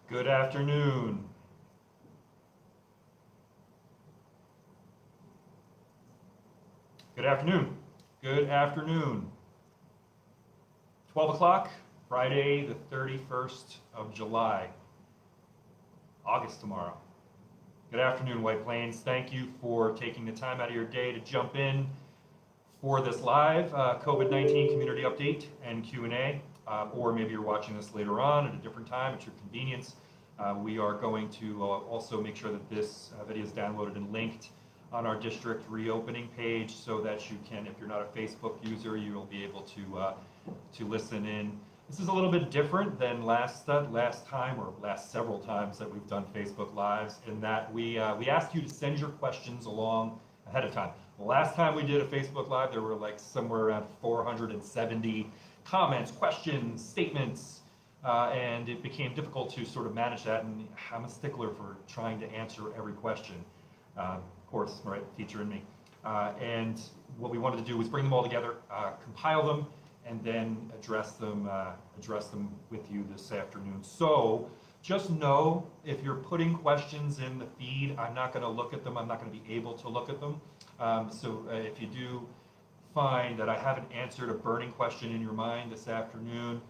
Good afternoon. Good afternoon. Good afternoon. 12 o'clock, Friday, the 31st of July. August tomorrow. Good afternoon, White Plains. Thank you for taking the time out of your day to jump in for this live COVID-19 community update and Q&A. Or maybe you're watching this later on at a different time at your convenience. We are going to also make sure that this video is downloaded and linked on our district reopening page so that you can, if you're not a Facebook user, you will be able to listen in. This is a little bit different than last time or last several times that we've done Facebook Lives, in that we asked you to send your questions along ahead of time. The last time we did a Facebook Live, there were like somewhere around 470 comments, questions, statements, and it became difficult to sort of manage that, and I'm a stickler for trying to answer every question. Of course, right, teacher in me. And what we wanted to do was bring them all together, compile them, and then address them with you this afternoon. So just know, if you're putting questions in the feed, I'm not going to look at them. I'm not going to be able to look at them. So if you do find that I haven't answered a burning question in your mind this afternoon,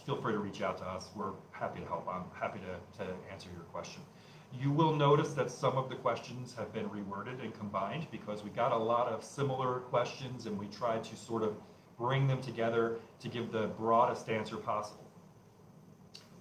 feel free to reach out to us. We're happy to help. I'm happy to answer your question. You will notice that some of the questions have been reworded and combined because we got a lot of similar questions, and we tried to sort of bring them together to give the broadest answer possible.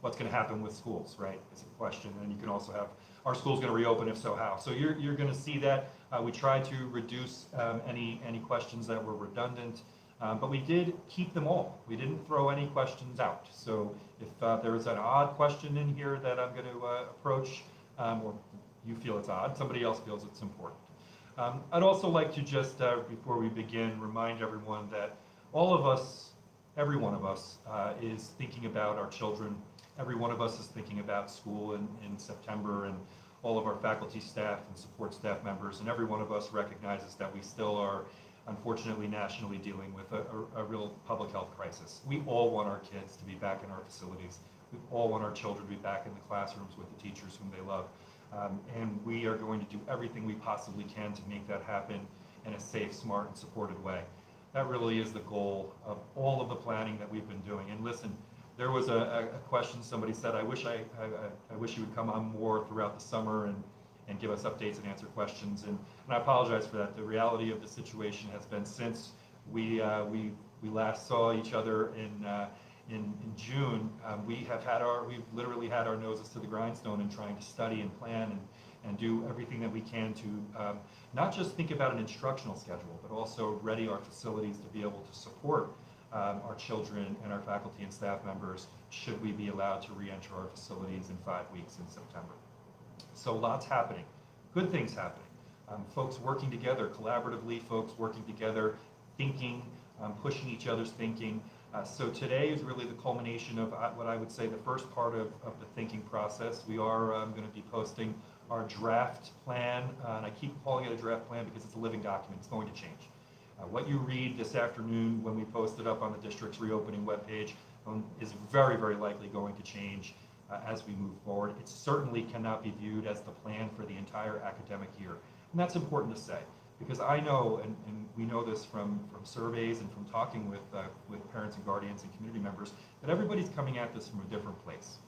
What's going to happen with schools, right, is a question. And you can also have, are schools going to reopen? If so, how? So you're going to see that. We tried to reduce any questions that were redundant, but we did keep them all. We didn't throw any questions out. So if there is an odd question in here that I'm going to approach, or you feel it's odd, somebody else feels it's important. I'd also like to just, before we begin, remind everyone that all of us, every one of us, is thinking about our children. Every one of us is thinking about school in September, and all of our faculty, staff, and support staff members, and every one of us recognizes that we still are, unfortunately, nationally dealing with a real public health crisis. We all want our kids to be back in our facilities. We all want our children to be back in the classrooms with the teachers whom they love. And we are going to do everything we possibly can to make that happen in a safe, smart, and supported way. That really is the goal of all of the planning that we've been doing. And listen, there was a question somebody said, I wish you would come on more throughout the summer and give us updates and answer questions. And I apologize for that. The reality of the situation has been, since we last saw each other in June, we've literally had our noses to the grindstone in trying to study and plan and do everything that we can to not just think about an instructional schedule, but also ready our facilities to be able to support our children and our faculty and staff members should we be allowed to re-enter our facilities in 5 weeks in September. So lots happening, good things happening. Folks working together collaboratively, folks working together, thinking, pushing each other's thinking. So today is really the culmination of what I would say the first part of the thinking process. We are going to be posting our draft plan, and I keep calling it a draft plan because it's a living document. It's going to change. What you read this afternoon when we post it up on the district's reopening webpage is very, very likely going to change as we move forward. It certainly cannot be viewed as the plan for the entire academic year. And that's important to say, because I know, and we know this from surveys and from talking with parents and guardians and community members, that everybody's coming at this from a different place.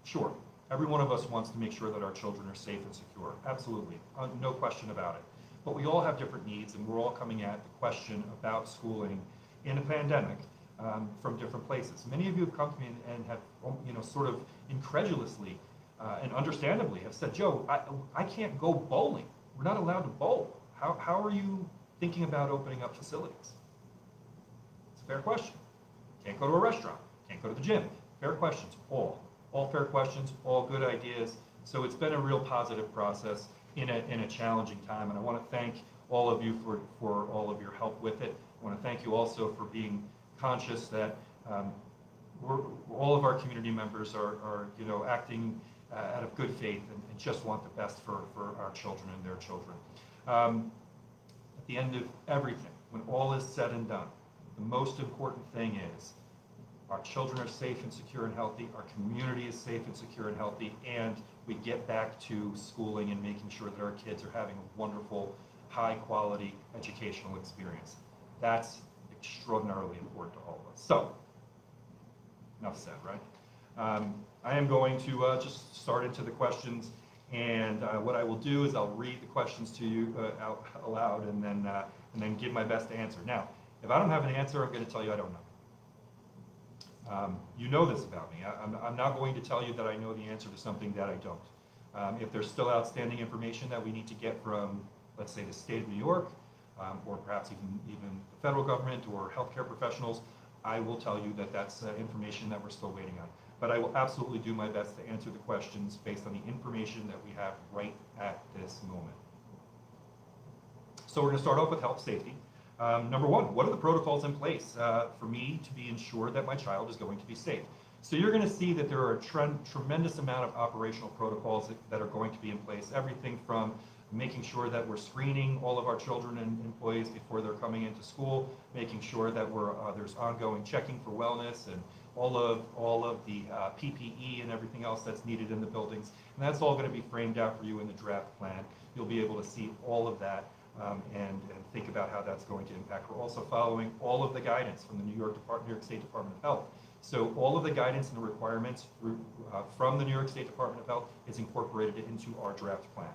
Sure, every one of us wants to make sure that our children are safe and secure. Absolutely, no question about it. But we all have different needs, and we're all coming at the question about schooling in a pandemic from different places. Many of you have come to me and have, sort of incredulously and understandably have said, Joe, I can't go bowling. We're not allowed to bowl. How are you thinking about opening up facilities? It's a fair question. Can't go to a restaurant. Can't go to the gym. Fair questions, all fair questions, all good ideas. So it's been a real positive process in a challenging time, and I want to thank all of you for all of your help with it. I want to thank you also for being conscious that all of our community members are acting out of good faith and just want the best for our children and their children. At the end of everything, when all is said and done, the most important thing is our children are safe and secure and healthy, our community is safe and secure and healthy, and we get back to schooling and making sure that our kids are having a wonderful, high-quality educational experience. That's extraordinarily important to all of us. So, enough said, right? I am going to just start into the questions, and what I will do is I'll read the questions to you out aloud, and then give my best to answer. Now, if I don't have an answer, I'm going to tell you I don't know. You know this about me. I'm not going to tell you that I know the answer to something that I don't. If there's still outstanding information that we need to get from, let's say, the state of New York, or perhaps even the federal government or healthcare professionals, I will tell you that that's information that we're still waiting on. But I will absolutely do my best to answer the questions based on the information that we have right at this moment. So we're going to start off with health safety. Number one, what are the protocols in place for me to be ensured that my child is going to be safe? So you're going to see that there are a tremendous amount of operational protocols that are going to be in place. Everything from making sure that we're screening all of our children and employees before they're coming into school, making sure that there's ongoing checking for wellness and all of the PPE and everything else that's needed in the buildings. And that's all going to be framed out for you in the draft plan. You'll be able to see all of that. And think about how that's going to impact. We're also following all of the guidance from the New York State Department of Health. So all of the guidance and the requirements from the New York State Department of Health is incorporated into our draft plan.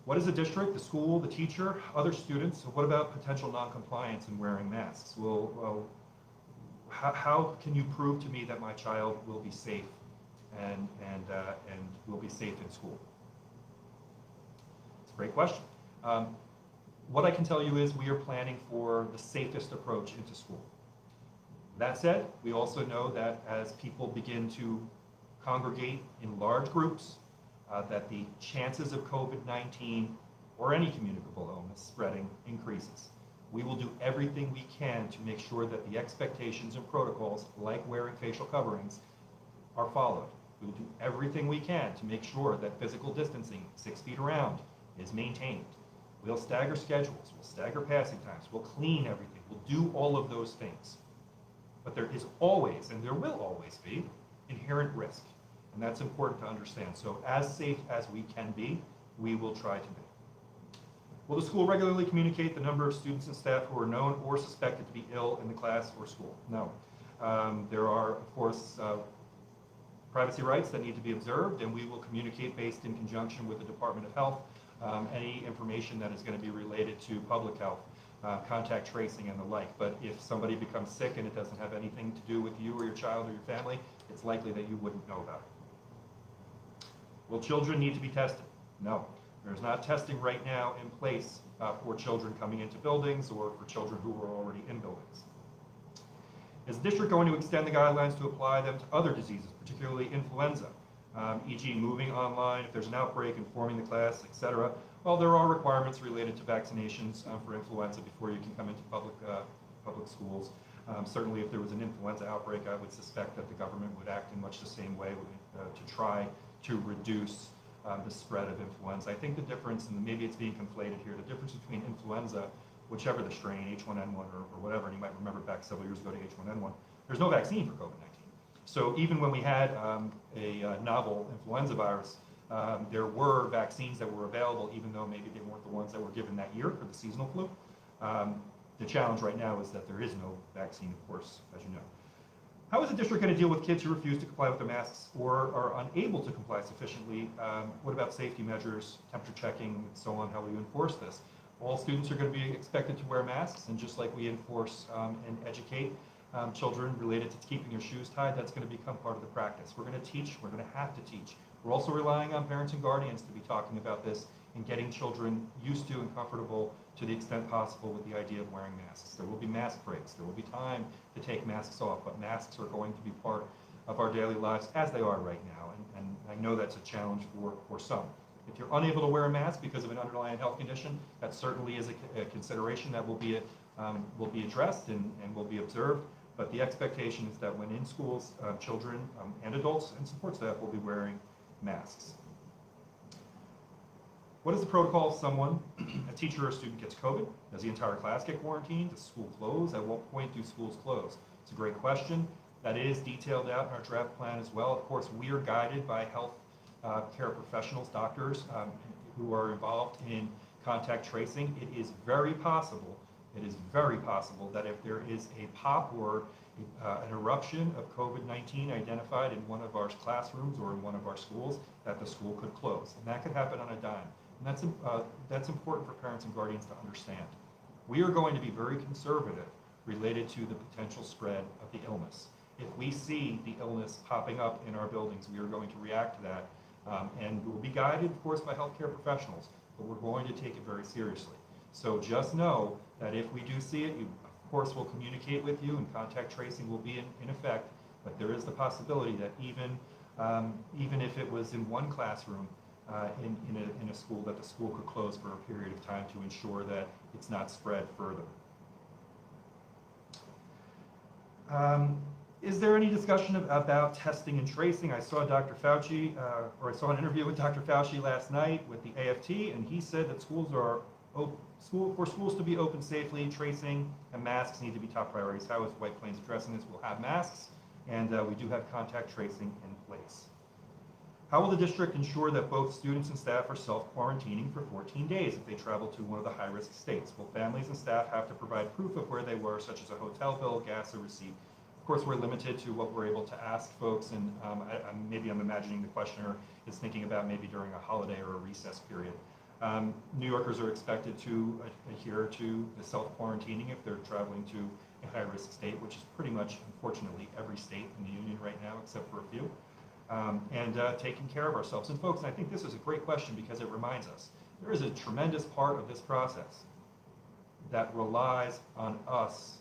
What is the district, the school, the teacher, other students? So what about potential noncompliance in wearing masks? Well, how can you prove to me that my child will be safe and will be safe in school? It's a great question. What I can tell you is we are planning for the safest approach into school. That said, we also know that as people begin to congregate in large groups, that the chances of COVID-19 or any communicable illness spreading increases. We will do everything we can to make sure that the expectations and protocols, like wearing facial coverings, are followed. We will do everything we can to make sure that physical distancing, 6 feet around, is maintained. We'll stagger schedules, we'll stagger passing times, we'll clean everything, we'll do all of those things. But there is always, and there will always be, inherent risk. And that's important to understand. So as safe as we can be, we will try to be. Will the school regularly communicate the number of students and staff who are known or suspected to be ill in the class or school? No. There are, of course, privacy rights that need to be observed, and we will communicate based in conjunction with the Department of Health any information that is going to be related to public health, contact tracing and the like. But if somebody becomes sick and it doesn't have anything to do with you or your child or your family, it's likely that you wouldn't know about it. Will children need to be tested? No. There's not testing right now in place for children coming into buildings or for children who are already in buildings. Is the district going to extend the guidelines to apply them to other diseases, particularly influenza? E.g. moving online, if there's an outbreak, informing the class, etc. Well, there are requirements related to vaccinations for influenza before you can come into public schools. Certainly if there was an influenza outbreak, I would suspect that the government would act in much the same way to try to reduce the spread of influenza. I think the difference, and maybe it's being conflated here, the difference between influenza, whichever the strain, H1N1 or whatever, and you might remember back several years ago to H1N1, there's no vaccine for COVID-19. So even when we had a novel influenza virus, there were vaccines that were available, even though maybe they weren't the ones that were given that year for the seasonal flu. The challenge right now is that there is no vaccine, of course, as you know. How is the district going to deal with kids who refuse to comply with their masks or are unable to comply sufficiently? What about safety measures, temperature checking, and so on? How will you enforce this? All students are going to be expected to wear masks, and just like we enforce and educate children related to keeping your shoes tied, that's going to become part of the practice. We're going to teach, we're going to have to teach. We're also relying on parents and guardians to be talking about this and getting children used to and comfortable to the extent possible with the idea of wearing masks. There will be mask breaks, there will be time to take masks off, but masks are going to be part of our daily lives as they are right now, and I know that's a challenge for some. If you're unable to wear a mask because of an underlying health condition, that certainly is a consideration that will be addressed and will be observed. But the expectation is that when in schools, children and adults and support staff will be wearing masks. What is the protocol if someone, a teacher or a student, gets COVID? Does the entire class get quarantined? Does school close? At what point do schools close? It's a great question. That is detailed out in our draft plan as well. Of course, we are guided by health care professionals, doctors who are involved in contact tracing. It is very possible that if there is a pop or an eruption of COVID-19 identified in one of our classrooms or in one of our schools, that the school could close. And that could happen on a dime. And that's important for parents and guardians to understand. We are going to be very conservative related to the potential spread of the illness. If we see the illness popping up in our buildings, we are going to react to that. And we'll be guided, of course, by healthcare professionals, but we're going to take it very seriously. So just know that if we do see it, of course, we'll communicate with you, and contact tracing will be in effect, but there is the possibility that even if it was in one classroom in a school, that the school could close for a period of time to ensure that it's not spread further. Is there any discussion about testing and tracing? I saw Dr. Fauci, or I saw an interview with Dr. Fauci last night with the AFT, and he said that for schools to be open safely, tracing and masks need to be top priorities. How is White Plains addressing this? We'll have masks, and we do have contact tracing in place. How will the district ensure that both students and staff are self-quarantining for 14 days if they travel to one of the high-risk states? Will families and staff have to provide proof of where they were, such as a hotel bill, gas, or receipt? Of course, we're limited to what we're able to ask folks, and maybe I'm imagining the questioner is thinking about maybe during a holiday or a recess period. New Yorkers are expected to adhere to the self-quarantining if they're traveling to a high-risk state, which is pretty much, unfortunately, every state in the union right now, except for a few, and taking care of ourselves. And folks, I think this is a great question because it reminds us there is a tremendous part of this process that relies on us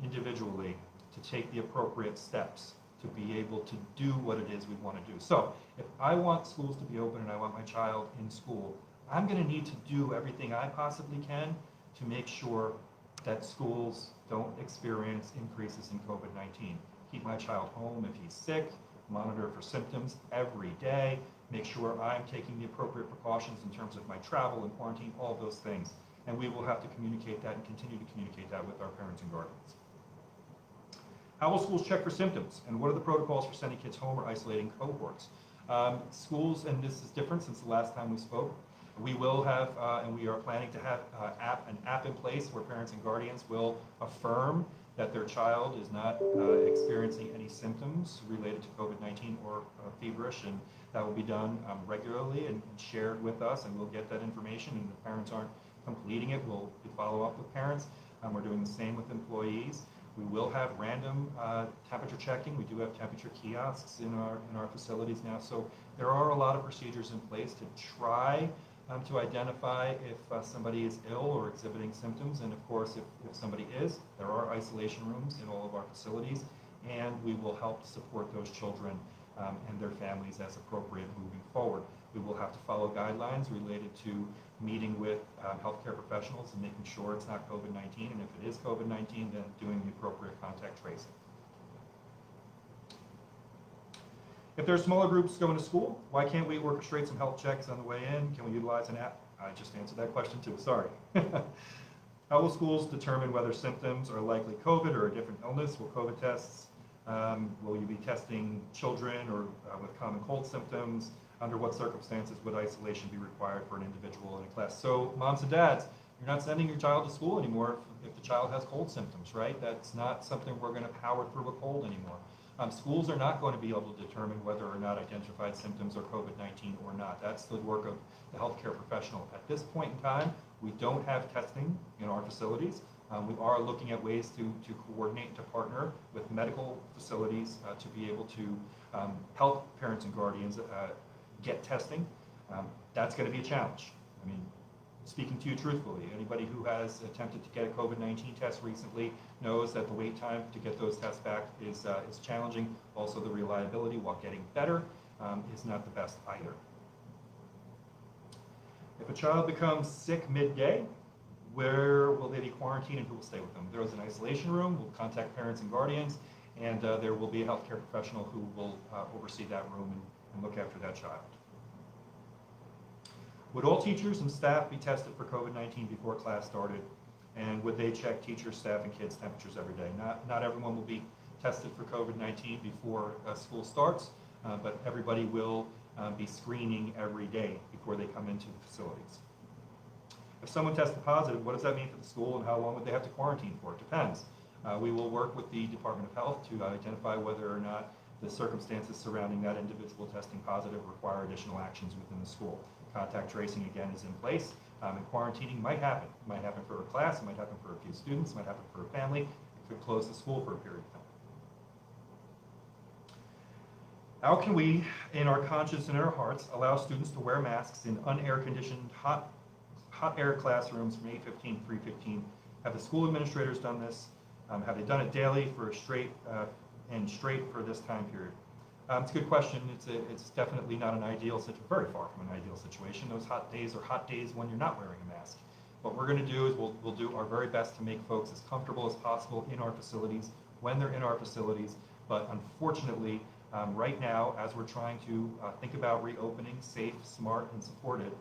individually to take the appropriate steps to be able to do what it is we want to do. So if I want schools to be open and I want my child in school, I'm going to need to do everything I possibly can to make sure that schools don't experience increases in COVID-19. Keep my child home if he's sick, monitor for symptoms every day, make sure I'm taking the appropriate precautions in terms of my travel and quarantine, all those things. And we will have to communicate that and continue to communicate that with our parents and guardians. How will schools check for symptoms? And what are the protocols for sending kids home or isolating cohorts? Schools, and this is different since the last time we spoke, we will have, and we are planning to have an app in place where parents and guardians will affirm that their child is not experiencing any symptoms related to COVID-19 or feverish, and that will be done regularly and shared with us, and we'll get that information, and if parents aren't completing it, we'll follow up with parents. We're doing the same with employees. We will have random temperature checking. We do have temperature kiosks in our facilities now. So there are a lot of procedures in place to try to identify if somebody is ill or exhibiting symptoms. And of course, if somebody is, there are isolation rooms in all of our facilities, and we will help support those children and their families as appropriate moving forward. We will have to follow guidelines related to meeting with healthcare professionals and making sure it's not COVID-19, and if it is COVID-19, then doing the appropriate contact tracing. If there are smaller groups going to school, why can't we orchestrate some health checks on the way in? Can we utilize an app? I just answered that question too, sorry. How will schools determine whether symptoms are likely COVID or a different illness? Will COVID tests, will you be testing children or with common cold symptoms? Under what circumstances would isolation be required for an individual in a class? So moms and dads, you're not sending your child to school anymore if the child has cold symptoms, right? That's not something we're going to power through a cold anymore. Schools are not going to be able to determine whether or not identified symptoms are COVID-19 or not. That's the work of the healthcare professional. At this point in time, we don't have testing in our facilities. We are looking at ways to coordinate and to partner with medical facilities to be able to help parents and guardians get testing. That's going to be a challenge. I mean, speaking to you truthfully, anybody who has attempted to get a COVID-19 test recently knows that the wait time to get those tests back is challenging. Also, the reliability, while getting better, is not the best either. If a child becomes sick midday, where will they be quarantined and who will stay with them? There is an isolation room. We'll contact parents and guardians, and there will be a healthcare professional who will oversee that room and look after that child. Would all teachers and staff be tested for COVID-19 before class started? And would they check teachers, staff, and kids' temperatures every day? Not everyone will be tested for COVID-19 before school starts, but everybody will be screening every day before they come into the facilities. If someone tested positive, what does that mean for the school, and how long would they have to quarantine for? It depends. We will work with the Department of Health to identify whether or not the circumstances surrounding that individual testing positive require additional actions within the school. Contact tracing, again, is in place, and quarantining might happen. It might happen for a class, it might happen for a few students, it might happen for a family. It could close the school for a period of time. How can we, in our conscience and in our hearts, allow students to wear masks in unair-conditioned, hot air classrooms from 8:15 to 3:15? Have the school administrators done this? Have they done it daily for straight for this time period? It's a good question. It's definitely not an ideal situation, very far from an ideal situation. Those hot days are hot days when you're not wearing a mask. What we're going to do is we'll do our very best to make folks as comfortable as possible in our facilities when they're in our facilities. But unfortunately, right now, as we're trying to think about reopening safe, smart, and supported,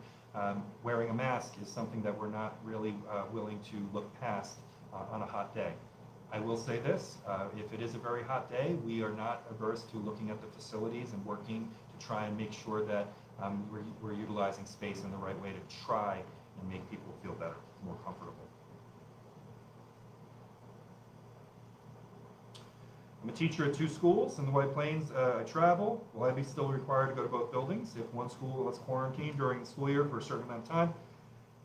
wearing a mask is something that we're not really willing to look past on a hot day. I will say this, if it is a very hot day, we are not averse to looking at the facilities and working to try and make sure that we're utilizing space in the right way to try and make people feel better, more comfortable. I'm a teacher at 2 schools in the White Plains. I travel. Will I be still required to go to both buildings? If one school is quarantined during the school year for a certain amount of time,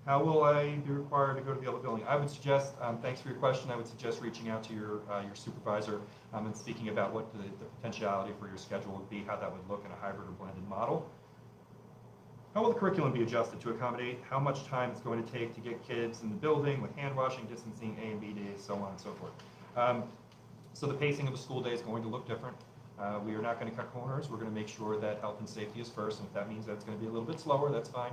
how will I be required to go to the other building? I would suggest, thanks for your question, I would suggest reaching out to your supervisor and speaking about what the potentiality for your schedule would be, how that would look in a hybrid or blended model. How will the curriculum be adjusted to accommodate how much time it's going to take to get kids in the building with hand washing, distancing, A and B days, so on and so forth? So the pacing of a school day is going to look different. We are not going to cut corners. We're going to make sure that health and safety is first, and if that means that it's going to be a little bit slower, that's fine.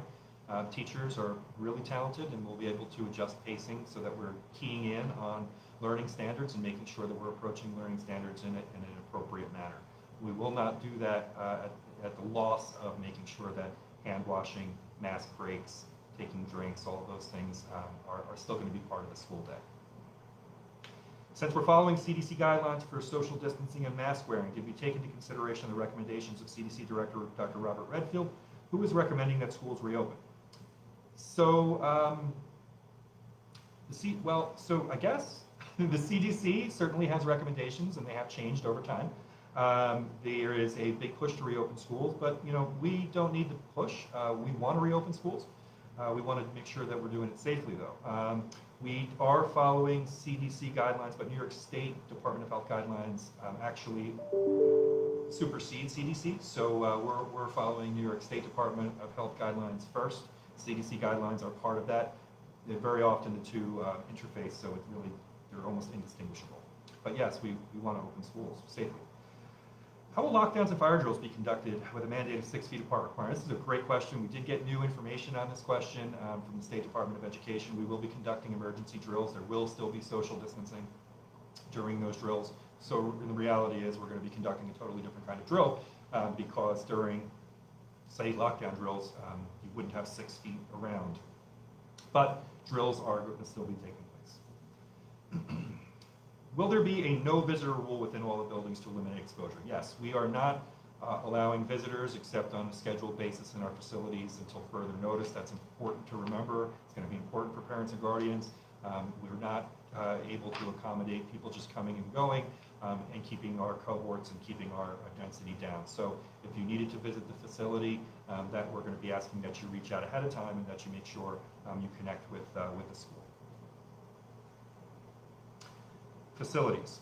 Teachers are really talented, and we'll be able to adjust pacing so that we're keying in on learning standards and making sure that we're approaching learning standards in an appropriate manner. We will not do that at the loss of making sure that hand washing, mask breaks, taking drinks, all of those things are still going to be part of the school day. Since we're following CDC guidelines for social distancing and mask wearing, did we take into consideration the recommendations of CDC Director Dr. Robert Redfield, who is recommending that schools reopen? So, I guess the CDC certainly has recommendations, and they have changed over time. There is a big push to reopen schools, but we don't need to push. We want to reopen schools. We want to make sure that we're doing it safely, though. We are following CDC guidelines, but New York State Department of Health guidelines actually supersede CDC. So we're following New York State Department of Health guidelines first. CDC guidelines are part of that. Very often the two interface, so they're almost indistinguishable. But yes, we want to open schools safely. How will lockdowns and fire drills be conducted with a mandate of 6 feet apart requirement? This is a great question. We did get new information on this question from the State Department of Education. We will be conducting emergency drills. There will still be social distancing during those drills. So the reality is we're going to be conducting a totally different kind of drill because during, say, lockdown drills, you wouldn't have 6 feet around. But drills are going to still be taking place. Will there be a no visitor rule within all the buildings to eliminate exposure? Yes, we are not allowing visitors except on a scheduled basis in our facilities until further notice. That's important to remember. It's going to be important for parents and guardians. We're not able to accommodate people just coming and going and keeping our cohorts and keeping our density down. So if you needed to visit the facility, that we're going to be asking that you reach out ahead of time and that you make sure you connect with the school. Facilities.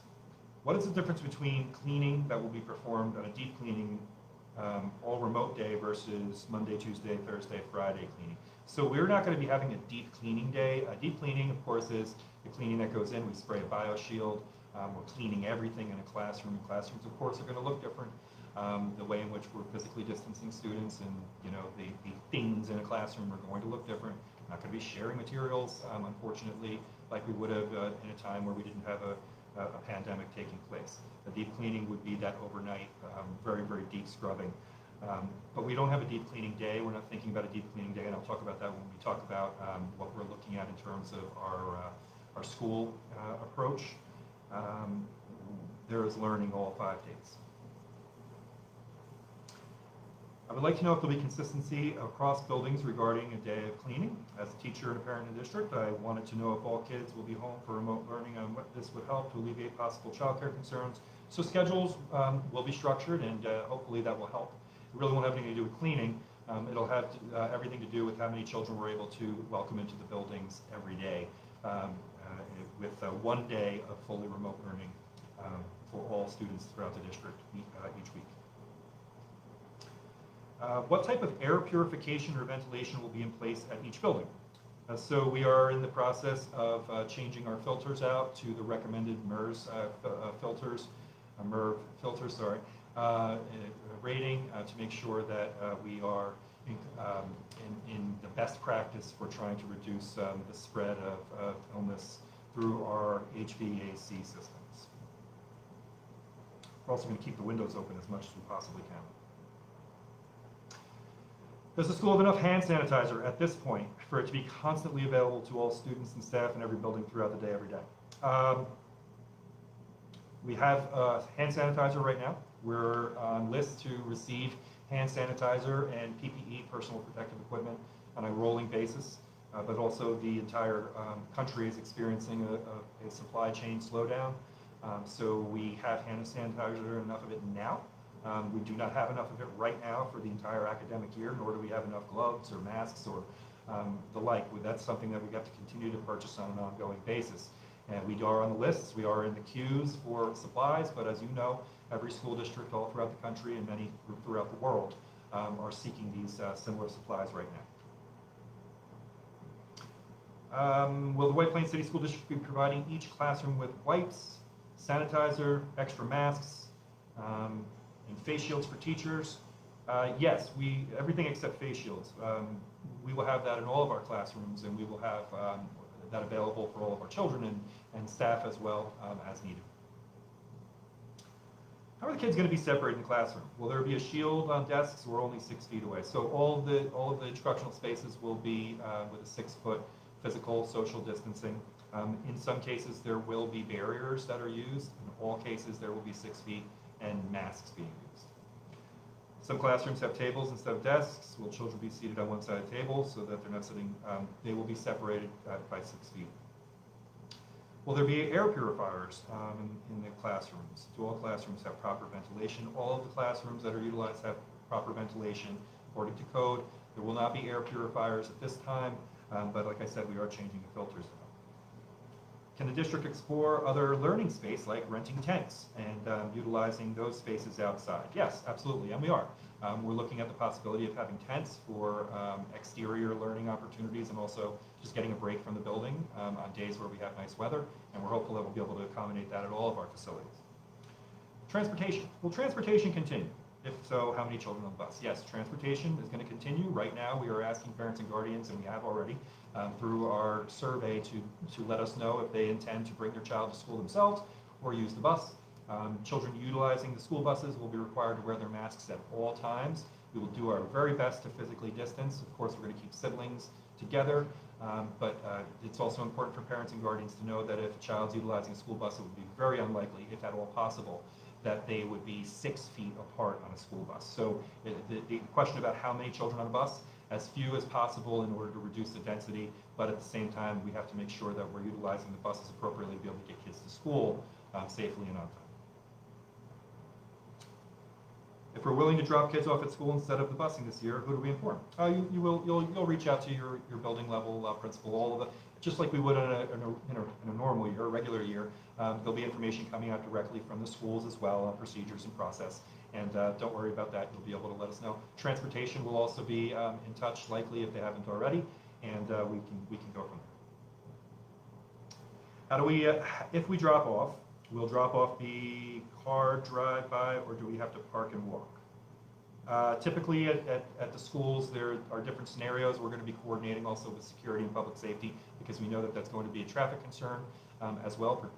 What is the difference between cleaning that will be performed on a deep cleaning all remote day versus Monday, Tuesday, Thursday, Friday cleaning? So we're not going to be having a deep cleaning day. A deep cleaning, of course, is the cleaning that goes in. We spray a bioshield. We're cleaning everything in a classroom. And classrooms, of course, are going to look different. The way in which we're physically distancing students and the things in a classroom are going to look different. We're not going to be sharing materials, unfortunately, like we would have in a time where we didn't have a pandemic taking place. A deep cleaning would be that overnight, very, very deep scrubbing. But we don't have a deep cleaning day. We're not thinking about a deep cleaning day, and I'll talk about that when we talk about what we're looking at in terms of our school approach, there is learning all 5 days. I would like to know if there'll be consistency across buildings regarding a day of cleaning. As a teacher and a parent in the district, I wanted to know if all kids will be home for remote learning and what this would help to alleviate possible childcare concerns. So schedules will be structured, and hopefully that will help. It really won't have anything to do with cleaning. It'll have everything to do with how many children we're able to welcome into the buildings every day, with 1 day of fully remote learning for all students throughout the district each week. What type of air purification or ventilation will be in place at each building? So we are in the process of changing our filters out to the recommended MERS filters, MERV filters, sorry, rating to make sure that we are in the best practice for trying to reduce the spread of illness through our HVAC systems. We're also going to keep the windows open as much as we possibly can. Does the school have enough hand sanitizer at this point for it to be constantly available to all students and staff in every building throughout the day, every day? We have hand sanitizer right now. We're on list to receive hand sanitizer and PPE, personal protective equipment, on a rolling basis, but also the entire country is experiencing a supply chain slowdown. So we have hand sanitizer, enough of it now. We do not have enough of it right now for the entire academic year, nor do we have enough gloves or masks or the like. That's something that we have to continue to purchase on an ongoing basis. And we are on the lists, we are in the queues for supplies, but as you know, every school district all throughout the country and many throughout the world are seeking these similar supplies right now. Will the White Plains City School District be providing each classroom with wipes, sanitizer, extra masks, and face shields for teachers? Yes, everything except face shields. We will have that in all of our classrooms, and we will have that available for all of our children and staff as well as needed. How are the kids going to be separated in the classroom? Will there be a shield on desks? We're only 6 feet away. So all of the instructional spaces will be with a 6-foot physical social distancing. In some cases, there will be barriers that are used. In all cases, there will be 6 feet and masks being used. Some classrooms have tables instead of desks. Will children be seated on one side of the table so that they're not sitting? They will be separated by 6 feet. Will there be air purifiers in the classrooms? Do all classrooms have proper ventilation? All of the classrooms that are utilized have proper ventilation according to code. There will not be air purifiers at this time, but like I said, we are changing the filters now. Can the district explore other learning space like renting tents and utilizing those spaces outside? Yes, absolutely, and we are. We're looking at the possibility of having tents for exterior learning opportunities and also just getting a break from the building on days where we have nice weather, and we're hopeful that we'll be able to accommodate that at all of our facilities. Transportation. Will transportation continue? If so, how many children on the bus? Yes, transportation is going to continue. Right now, we are asking parents and guardians, and we have already, through our survey to let us know if they intend to bring their child to school themselves or use the bus. Children utilizing the school buses will be required to wear their masks at all times. We will do our very best to physically distance. Of course, we're going to keep siblings together, but it's also important for parents and guardians to know that if a child's utilizing a school bus, it would be very unlikely, if at all possible, that they would be 6 feet apart on a school bus. So the question about how many children on a bus, as few as possible in order to reduce the density, but at the same time, we have to make sure that we're utilizing the buses appropriately to be able to get kids to school safely and on time. If we're willing to drop kids off at school instead of the busing this year, who do we inform? You'll reach out to your building level principal, all of the, just like we would in a normal year, a regular year. There'll be information coming out directly from the schools as well on procedures and process. And don't worry about that. You'll be able to let us know. Transportation will also be in touch, likely if they haven't already, and we can go from there. How do we, if we drop off, will drop off be car drive by, or do we have to park and walk? Typically at the schools, there are different scenarios. We're going to be coordinating also with security and public safety because we know that that's going to be a traffic concern as well,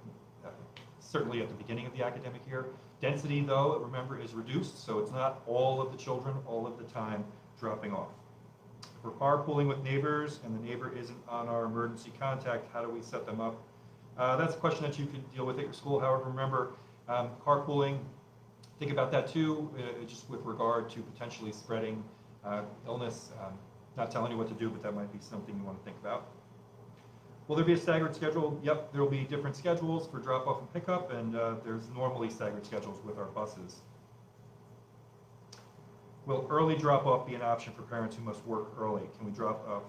certainly at the beginning of the academic year. Density, though, remember, is reduced, so it's not all of the children all of the time dropping off. If we're carpooling with neighbors and the neighbor isn't on our emergency contact, how do we set them up That's a question that you could deal with at your school. However, remember, carpooling, think about that too, just with regard to potentially spreading illness. Not telling you what to do, but that might be something you want to think about. Will there be a staggered schedule? Yep, there will be different schedules for drop-off and pickup, and there's normally staggered schedules with our buses. Will early drop-off be an option for parents who must work early? Can we drop off?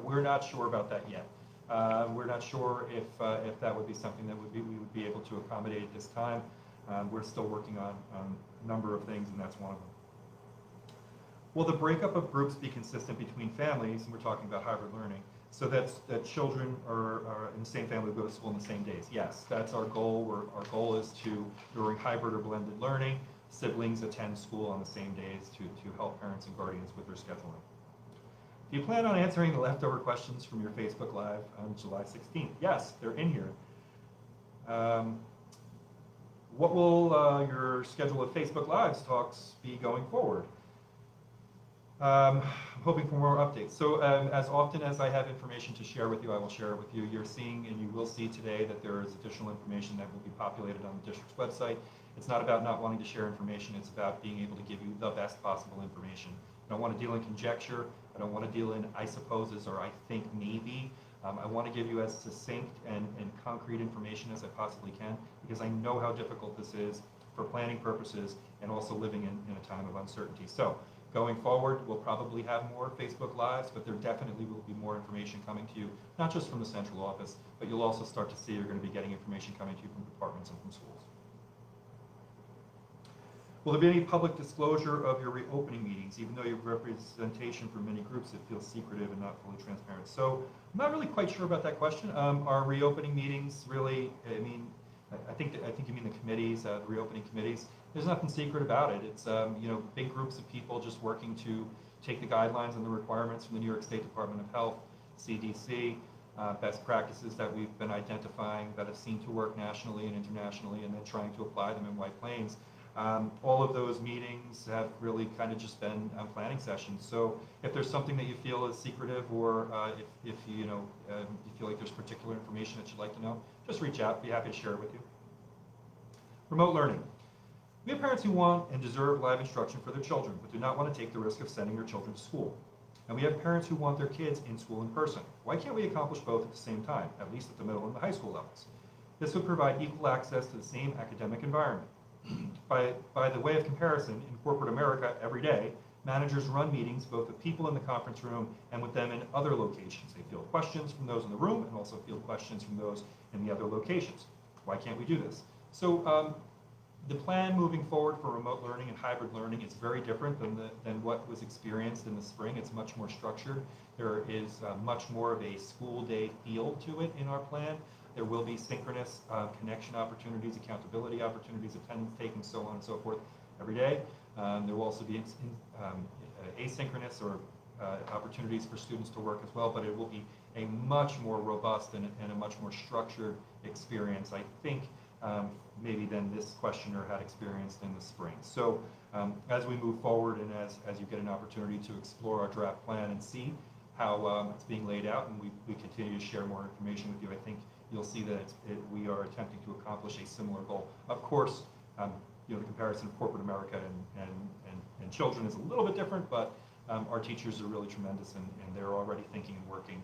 We're not sure about that yet. We're not sure if that would be something that we would be able to accommodate at this time. We're still working on a number of things, and that's one of them. Will the breakup of groups be consistent between families, and we're talking about hybrid learning, so that children are in the same family go to school on the same days? Yes, that's our goal. Our goal is to, during hybrid or blended learning, siblings attend school on the same days to help parents and guardians with their scheduling. Do you plan on answering the leftover questions from your Facebook Live on July 16th? Yes, they're in here. What will your schedule of Facebook Lives talks be going forward? I'm hoping for more updates. So as often as I have information to share with you, I will share it with you. You're seeing and you will see today that there is additional information that will be populated on the district's website. It's not about not wanting to share information. It's about being able to give you the best possible information. I don't want to deal in conjecture. I don't want to deal in I supposes or I think maybe. I want to give you as succinct and concrete information as I possibly can, because I know how difficult this is for planning purposes and also living in a time of uncertainty. So going forward, we'll probably have more Facebook Lives, but there definitely will be more information coming to you, not just from the central office, but you'll also start to see you're going to be getting information coming to you from departments and from schools. Will there be any public disclosure of your reopening meetings? Even though you have representation for many groups, it feels secretive and not fully transparent. So I'm not really quite sure about that question. Our reopening meetings really, I mean, I think you mean the committees, the reopening committees. There's nothing secret about it. It's big groups of people just working to take the guidelines and the requirements from the New York State Department of Health, CDC, best practices that we've been identifying that have seemed to work nationally and internationally, and then trying to apply them in White Plains. All of those meetings have really kind of just been planning sessions. So if there's something that you feel is secretive, or if you feel like there's particular information that you'd like to know, just reach out. Be happy to share it with you. Remote learning. We have parents who want and deserve live instruction for their children, but do not want to take the risk of sending their children to school. And we have parents who want their kids in school in person. Why can't we accomplish both at the same time, at least at the middle and the high school levels? This would provide equal access to the same academic environment. By the way of comparison, in corporate America every day, managers run meetings both with people in the conference room and with them in other locations. They field questions from those in the room and also field questions from those in the other locations. Why can't we do this? So the plan moving forward for remote learning and hybrid learning is very different than what was experienced in the spring. It's much more structured. There is much more of a school day feel to it in our plan. There will be synchronous connection opportunities, accountability opportunities, attendance taking, so on and so forth every day. There will also be asynchronous or opportunities for students to work as well, but it will be a much more robust and a much more structured experience, I think, maybe than this questioner had experienced in the spring. So as we move forward and as you get an opportunity to explore our draft plan and see how it's being laid out, and we continue to share more information with you, I think you'll see that we are attempting to accomplish a similar goal. Of course, the comparison of corporate America and children is a little bit different, but our teachers are really tremendous, and they're already thinking and working,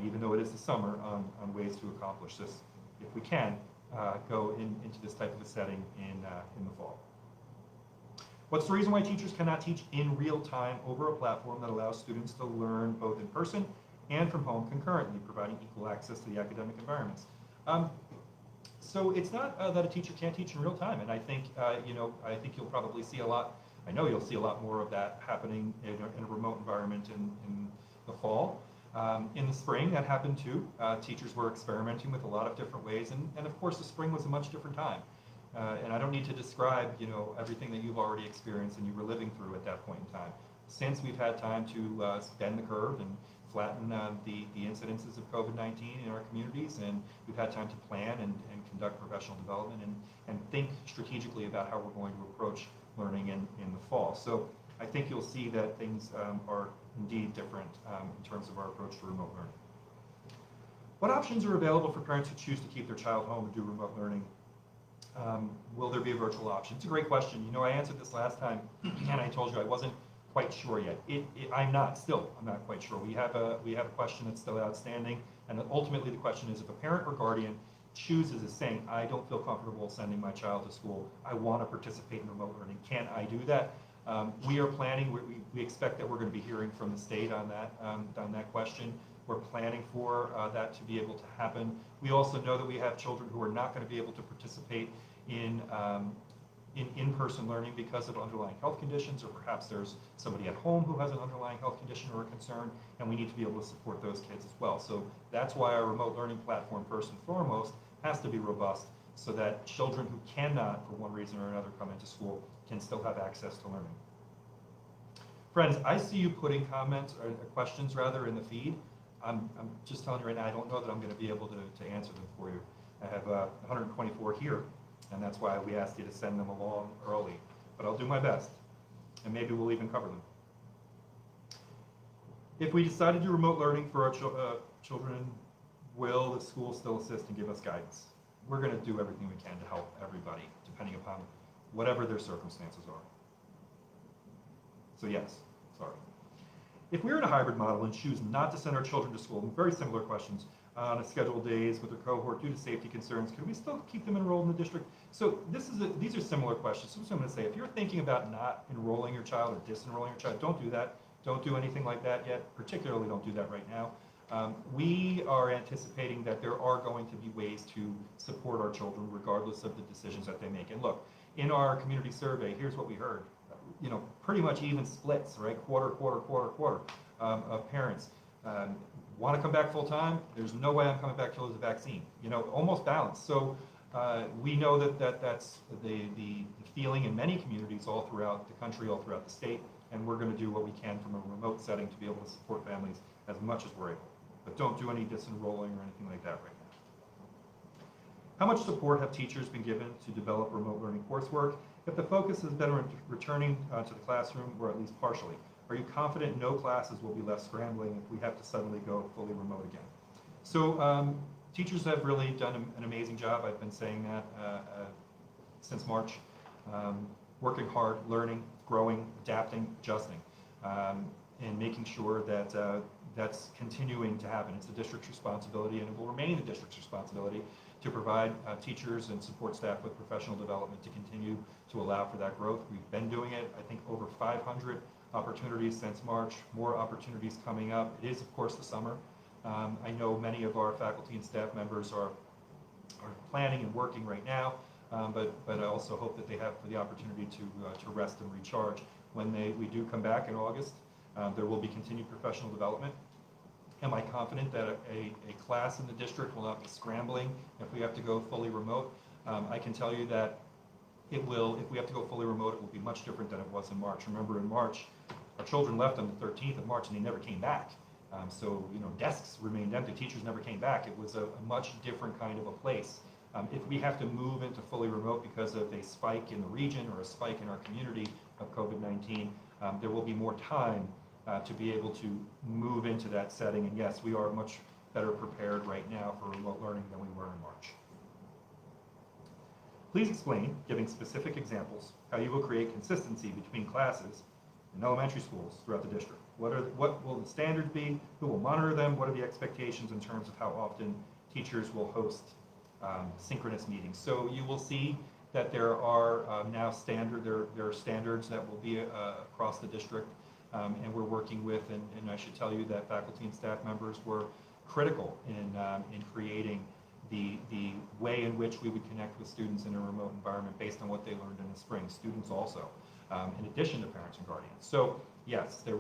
even though it is the summer, on ways to accomplish this, if we can, go into this type of a setting in the fall. What's the reason why teachers cannot teach in real time over a platform that allows students to learn both in person and from home concurrently, providing equal access to the academic environments? So it's not that a teacher can't teach in real time, and I think I think you'll probably see a lot. I know you'll see a lot more of that happening in a remote environment in the fall. In the spring, that happened too. Teachers were experimenting with a lot of different ways, and of course, the spring was a much different time. And I don't need to describe, everything that you've already experienced and you were living through at that point in time. Since we've had time to bend the curve and flatten the incidences of COVID-19 in our communities, and we've had time to plan and conduct professional development and think strategically about how we're going to approach learning in the fall. So I think you'll see that things are indeed different in terms of our approach to remote learning. What options are available for parents who choose to keep their child home and do remote learning? Will there be a virtual option? It's a great question. You know, I answered this last time, and I told you I wasn't quite sure yet. I'm not quite sure. We have a question that's still outstanding, and ultimately the question is, if a parent or guardian is saying, I don't feel comfortable sending my child to school, I want to participate in remote learning, can I do that? We are planning, we expect that we're going to be hearing from the state on that question. We're planning for that to be able to happen. We also know that we have children who are not going to be able to participate in in-person learning because of underlying health conditions, or perhaps there's somebody at home who has an underlying health condition or a concern, and we need to be able to support those kids as well. So that's why our remote learning platform, first and foremost, has to be robust so that children who cannot, for one reason or another, come into school can still have access to learning. Friends, I see you putting comments, or questions rather, in the feed. I'm just telling you right now, I don't know that I'm going to be able to answer them for you. I have 124 here, and that's why we asked you to send them along early. But I'll do my best, and maybe we'll even cover them. If we decide to do remote learning for our children, will the school still assist and give us guidance? We're going to do everything we can to help everybody, depending upon whatever their circumstances are. So yes, sorry. If we're in a hybrid model and choose not to send our children to school, very similar questions, on a scheduled days with a cohort due to safety concerns, can we still keep them enrolled in the district? So these are similar questions. So I'm going to say, if you're thinking about not enrolling your child or disenrolling your child, don't do that. Don't do anything like that yet. Particularly don't do that right now. We are anticipating that there are going to be ways to support our children regardless of the decisions that they make. And look, in our community survey, here's what we heard. You know, pretty much even splits, right? Quarter of parents want to come back full time. There's no way I'm coming back till there's a vaccine. You know, almost balanced. So we know that's the feeling in many communities all throughout the country, all throughout the state, and we're going to do what we can from a remote setting to be able to support families as much as we're able. But don't do any disenrolling or anything like that right now. How much support have teachers been given to develop remote learning coursework? If the focus has been returning to the classroom, or at least partially, are you confident no classes will be left scrambling if we have to suddenly go fully remote again? So teachers have really done an amazing job. I've been saying that since March, working hard, learning, growing, adapting, adjusting, and making sure that that's continuing to happen. It's the district's responsibility, and it will remain the district's responsibility to provide teachers and support staff with professional development to continue to allow for that growth. We've been doing it, I think, over 500 opportunities since March, more opportunities coming up. It is, of course, the summer. I know many of our faculty and staff members are planning and working right now, but I also hope that they have the opportunity to rest and recharge. When we do come back in August, there will be continued professional development. Am I confident that a class in the district will not be scrambling if we have to go fully remote? I can tell you that it will, if we have to go fully remote, it will be much different than it was in March. Remember, in March, our children left on the 13th of March and they never came back. So, you know, desks remained empty, teachers never came back. It was a much different kind of a place. If we have to move into fully remote because of a spike in the region or a spike in our community of COVID-19, there will be more time to be able to move into that setting. And yes, we are much better prepared right now for remote learning than we were in March. Please explain, giving specific examples, how you will create consistency between classes in elementary schools throughout the district. What will the standards be? Who will monitor them? What are the expectations in terms of how often teachers will host synchronous meetings? So you will see that there are now there are standards that will be across the district, and we're working with, and I should tell you that faculty and staff members were critical in creating the way in which we would connect with students in a remote environment based on what they learned in the spring. Students also, in addition to parents and guardians. So yes, you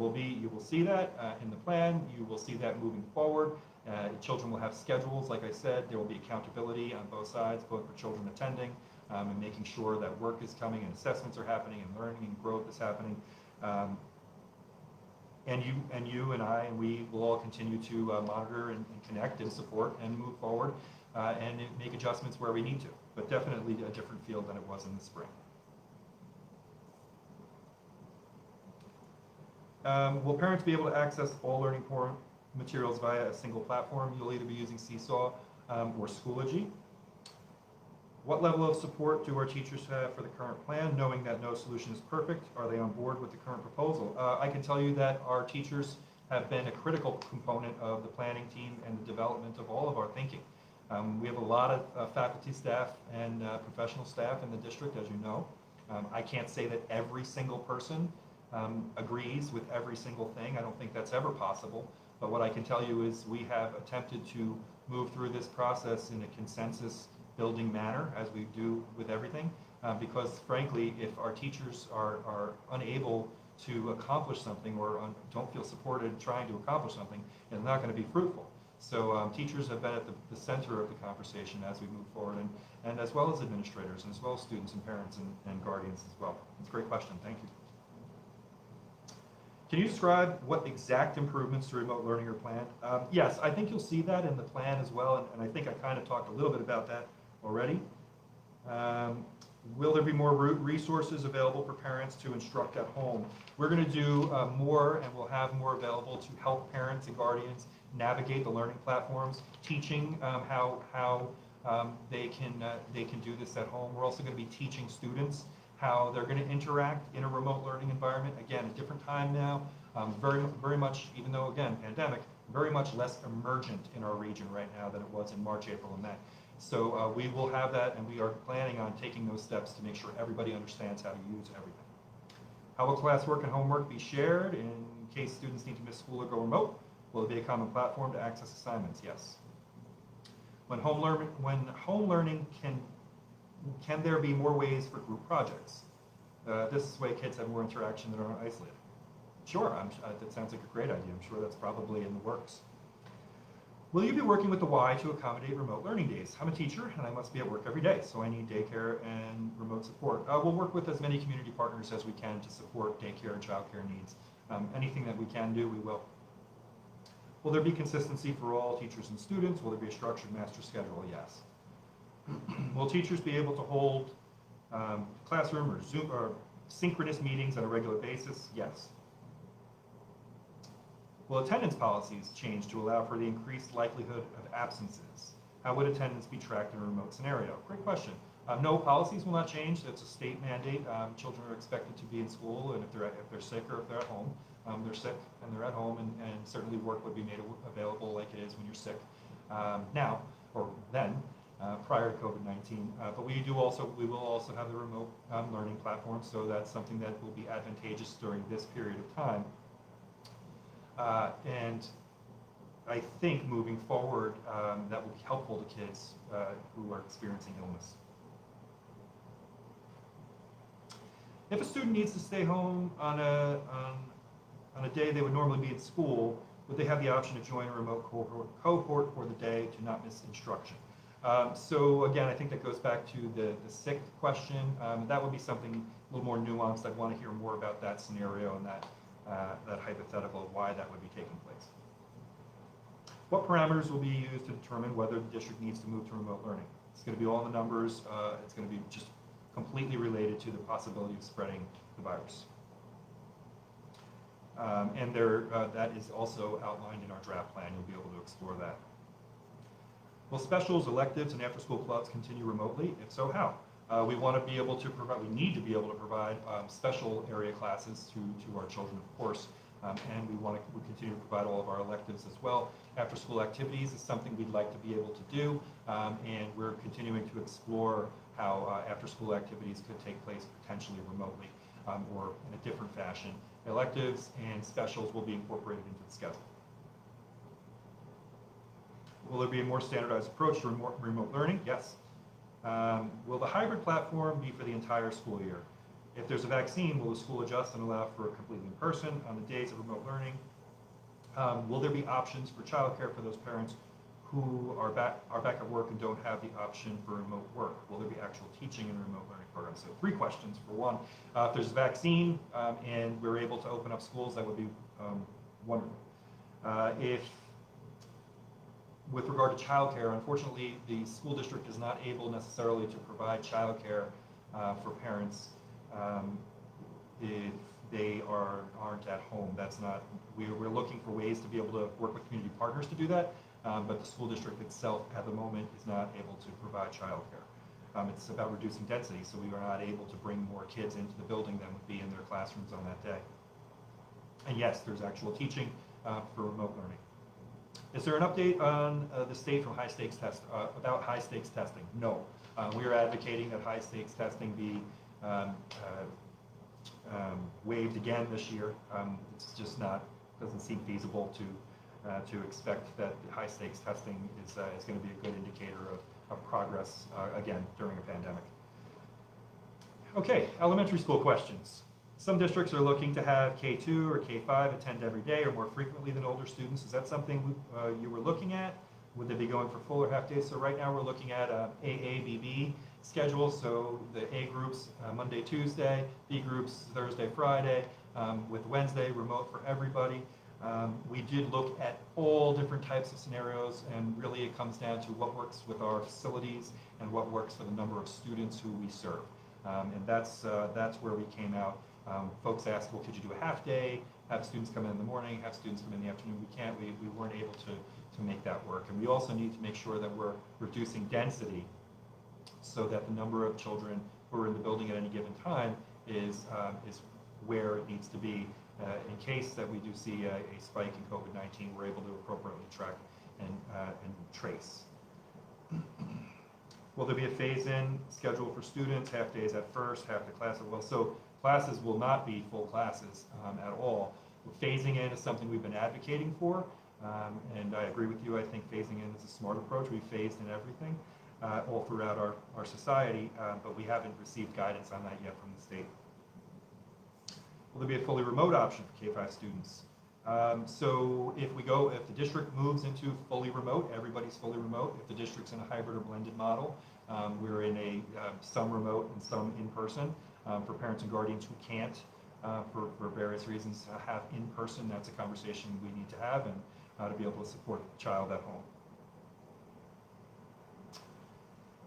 will see that in the plan. You will see that moving forward. Children will have schedules. Like I said, there will be accountability on both sides, both for children attending and making sure that work is coming and assessments are happening and learning and growth is happening. And you and I and we will all continue to monitor and connect and support and move forward and make adjustments where we need to, but definitely a different field than it was in the spring. Will parents be able to access all learning materials via a single platform. You'll either be using Seesaw or Schoology. What level of support do our teachers have for the current plan, knowing that no solution is perfect? Are they on board with the current proposal? I can tell you that our teachers have been a critical component of the planning team and the development of all of our thinking. We have a lot of faculty staff and professional staff in the district, as you know. I can't say that every single person agrees with every single thing. I don't think that's ever possible. But what I can tell you is we have attempted to move through this process in a consensus building manner, as we do with everything, because frankly, if our teachers are unable to accomplish something or don't feel supported trying to accomplish something, it's not going to be fruitful. So teachers have been at the center of the conversation as we move forward, and as well as administrators, and as well as students and parents and guardians as well. It's a great question. Thank you. Can you describe what exact improvements to remote learning are planned? Yes, I think you'll see that in the plan as well, and I think I kind of talked a little bit about that already. Will there be more resources available for parents to instruct at home? We're going to do more, and we'll have more available to help parents and guardians navigate the learning platforms, teaching how they can do this at home. We're also going to be teaching students how they're going to interact in a remote learning environment. Again, a different time now, very much, even though again, pandemic, very much less emergent in our region right now than it was in March, April, and May. So we will have that, and we are planning on taking those steps to make sure everybody understands how to use everything. How will classwork and homework be shared in case students need to miss school or go remote? Will it be a common platform to access assignments? Yes. When home learning can there be more ways for group projects? This way kids have more interaction than are isolated. Sure, that sounds like a great idea. I'm sure that's probably in the works. Will you be working with the Y to accommodate remote learning days? I'm a teacher and I must be at work every day, so I need daycare and remote support. We'll work with as many community partners as we can to support daycare and childcare needs. Anything that we can do, we will. Will there be consistency for all teachers and students? Will there be a structured master schedule? Yes. Will teachers be able to hold classroom or Zoom or synchronous meetings on a regular basis? Yes. Will attendance policies change to allow for the increased likelihood of absences? How would attendance be tracked in a remote scenario? Great question. No, policies will not change. It's a state mandate. Children are expected to be in school, and if they're sick or if they're at home, they're sick and they're at home, and certainly work would be made available like it is when you're sick now or then. Prior to COVID-19, but we will also have the remote learning platform, so that's something that will be advantageous during this period of time. And I think moving forward, that will be helpful to kids who are experiencing illness. If a student needs to stay home on a day they would normally be in school, would they have the option to join a remote cohort for the day to not miss instruction? So again, I think that goes back to the sick question. That would be something a little more nuanced. I'd want to hear more about that scenario and that hypothetical of why that would be taking place. What parameters will be used to determine whether the district needs to move to remote learning? It's going to be all in the numbers. It's going to be just completely related to the possibility of spreading the virus. And that is also outlined in our draft plan. You'll be able to explore that. Will specials, electives, and after-school clubs continue remotely? If so, how? We want to be able to provide, we need to be able to provide special area classes to our children, of course, and we continue to provide all of our electives as well. After-school activities is something we'd like to be able to do, and we're continuing to explore how after-school activities could take place potentially remotely or in a different fashion. Electives and specials will be incorporated into the schedule. Will there be a more standardized approach to remote learning? Yes. Will the hybrid platform be for the entire school year? If there's a vaccine, will the school adjust and allow for completely in person on the days of remote learning? Will there be options for childcare for those parents who are back at work and don't have the option for remote work? Will there be actual teaching in a remote learning program? So 3 questions. For one, if there's a vaccine and we're able to open up schools, that would be wonderful. With regard to childcare, unfortunately, the school district is not able necessarily to provide childcare for parents if they aren't at home. That's not, we're looking for ways to be able to work with community partners to do that, but the school district itself at the moment is not able to provide childcare. It's about reducing density, so we are not able to bring more kids into the building than would be in their classrooms on that day. And yes, there's actual teaching for remote learning. Is there an update on the state from high stakes test about high stakes testing? No. We are advocating that high stakes testing be waived again this year. It's just doesn't seem feasible to expect that high stakes testing is going to be a good indicator of progress again during a pandemic. Okay, elementary school questions. Some districts are looking to have K2 or K5 attend every day or more frequently than older students. Is that something you were looking at? Would they be going for full or half days? So right now we're looking at AABB schedule. So the A groups Monday, Tuesday, B groups Thursday, Friday, with Wednesday remote for everybody. We did look at all different types of scenarios, and really it comes down to what works with our facilities and what works for the number of students who we serve. And that's where we came out. Folks asked, well, could you do a half day, have students come in the morning, have students come in the afternoon? We can't, we weren't able to make that work. And we also need to make sure that we're reducing density so that the number of children who are in the building at any given time is where it needs to be. In case that we do see a spike in COVID-19, we're able to appropriately track and trace. Will there be a phase-in schedule for students, half days at first, half the class at well? So classes will not be full classes at all. Phasing in is something we've been advocating for, and I agree with you. I think phasing in is a smart approach. We've phased in everything all throughout our society, but we haven't received guidance on that yet from the state. Will there be a fully remote option for K-5 students? So if the district moves into fully remote, everybody's fully remote. If the district's in a hybrid or blended model, we're in some remote and some in-person. For parents and guardians who can't, for various reasons, have in-person, that's a conversation we need to have, and to be able to support the child at home.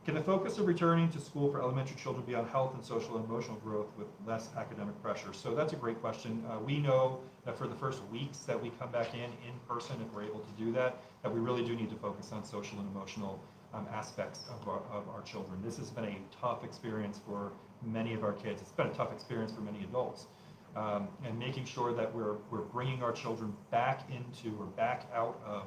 Can the focus of returning to school for elementary children be on health and social and emotional growth with less academic pressure? So that's a great question. We know that for the first weeks that we come back in person, if we're able to do that we really do need to focus on social and emotional aspects of our children. This has been a tough experience for many of our kids. It's been a tough experience for many adults. And making sure that we're bringing our children back into or back out of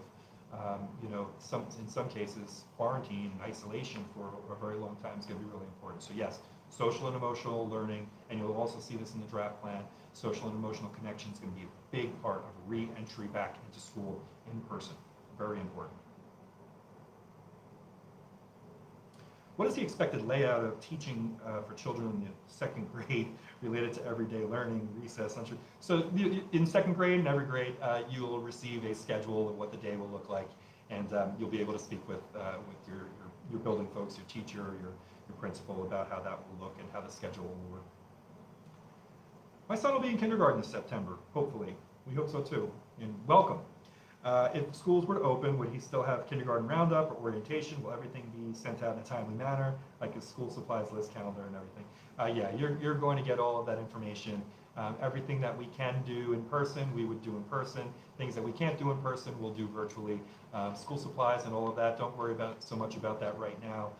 in some cases, quarantine and isolation for a very long time is going to be really important. So yes, social and emotional learning, and you'll also see this in the draft plan, social and emotional connection is going to be a big part of re-entry back into school in person. Very important. What is the expected layout of teaching for children in the second grade related to everyday learning, recess, lunch? So in second grade and every grade, you will receive a schedule of what the day will look like, and you'll be able to speak with your building folks, your teacher, your principal about how that will look and how the schedule will work. My son will be in kindergarten this September, hopefully. We hope so too, and welcome. If schools were to open, would he still have kindergarten roundup or orientation? Will everything be sent out in a timely manner, like his school supplies list, calendar, and everything? Yeah, you're going to get all of that information. Everything that we can do in person, we would do in person. Things that we can't do in person, we'll do virtually. School supplies and all of that, don't worry so much about that right now.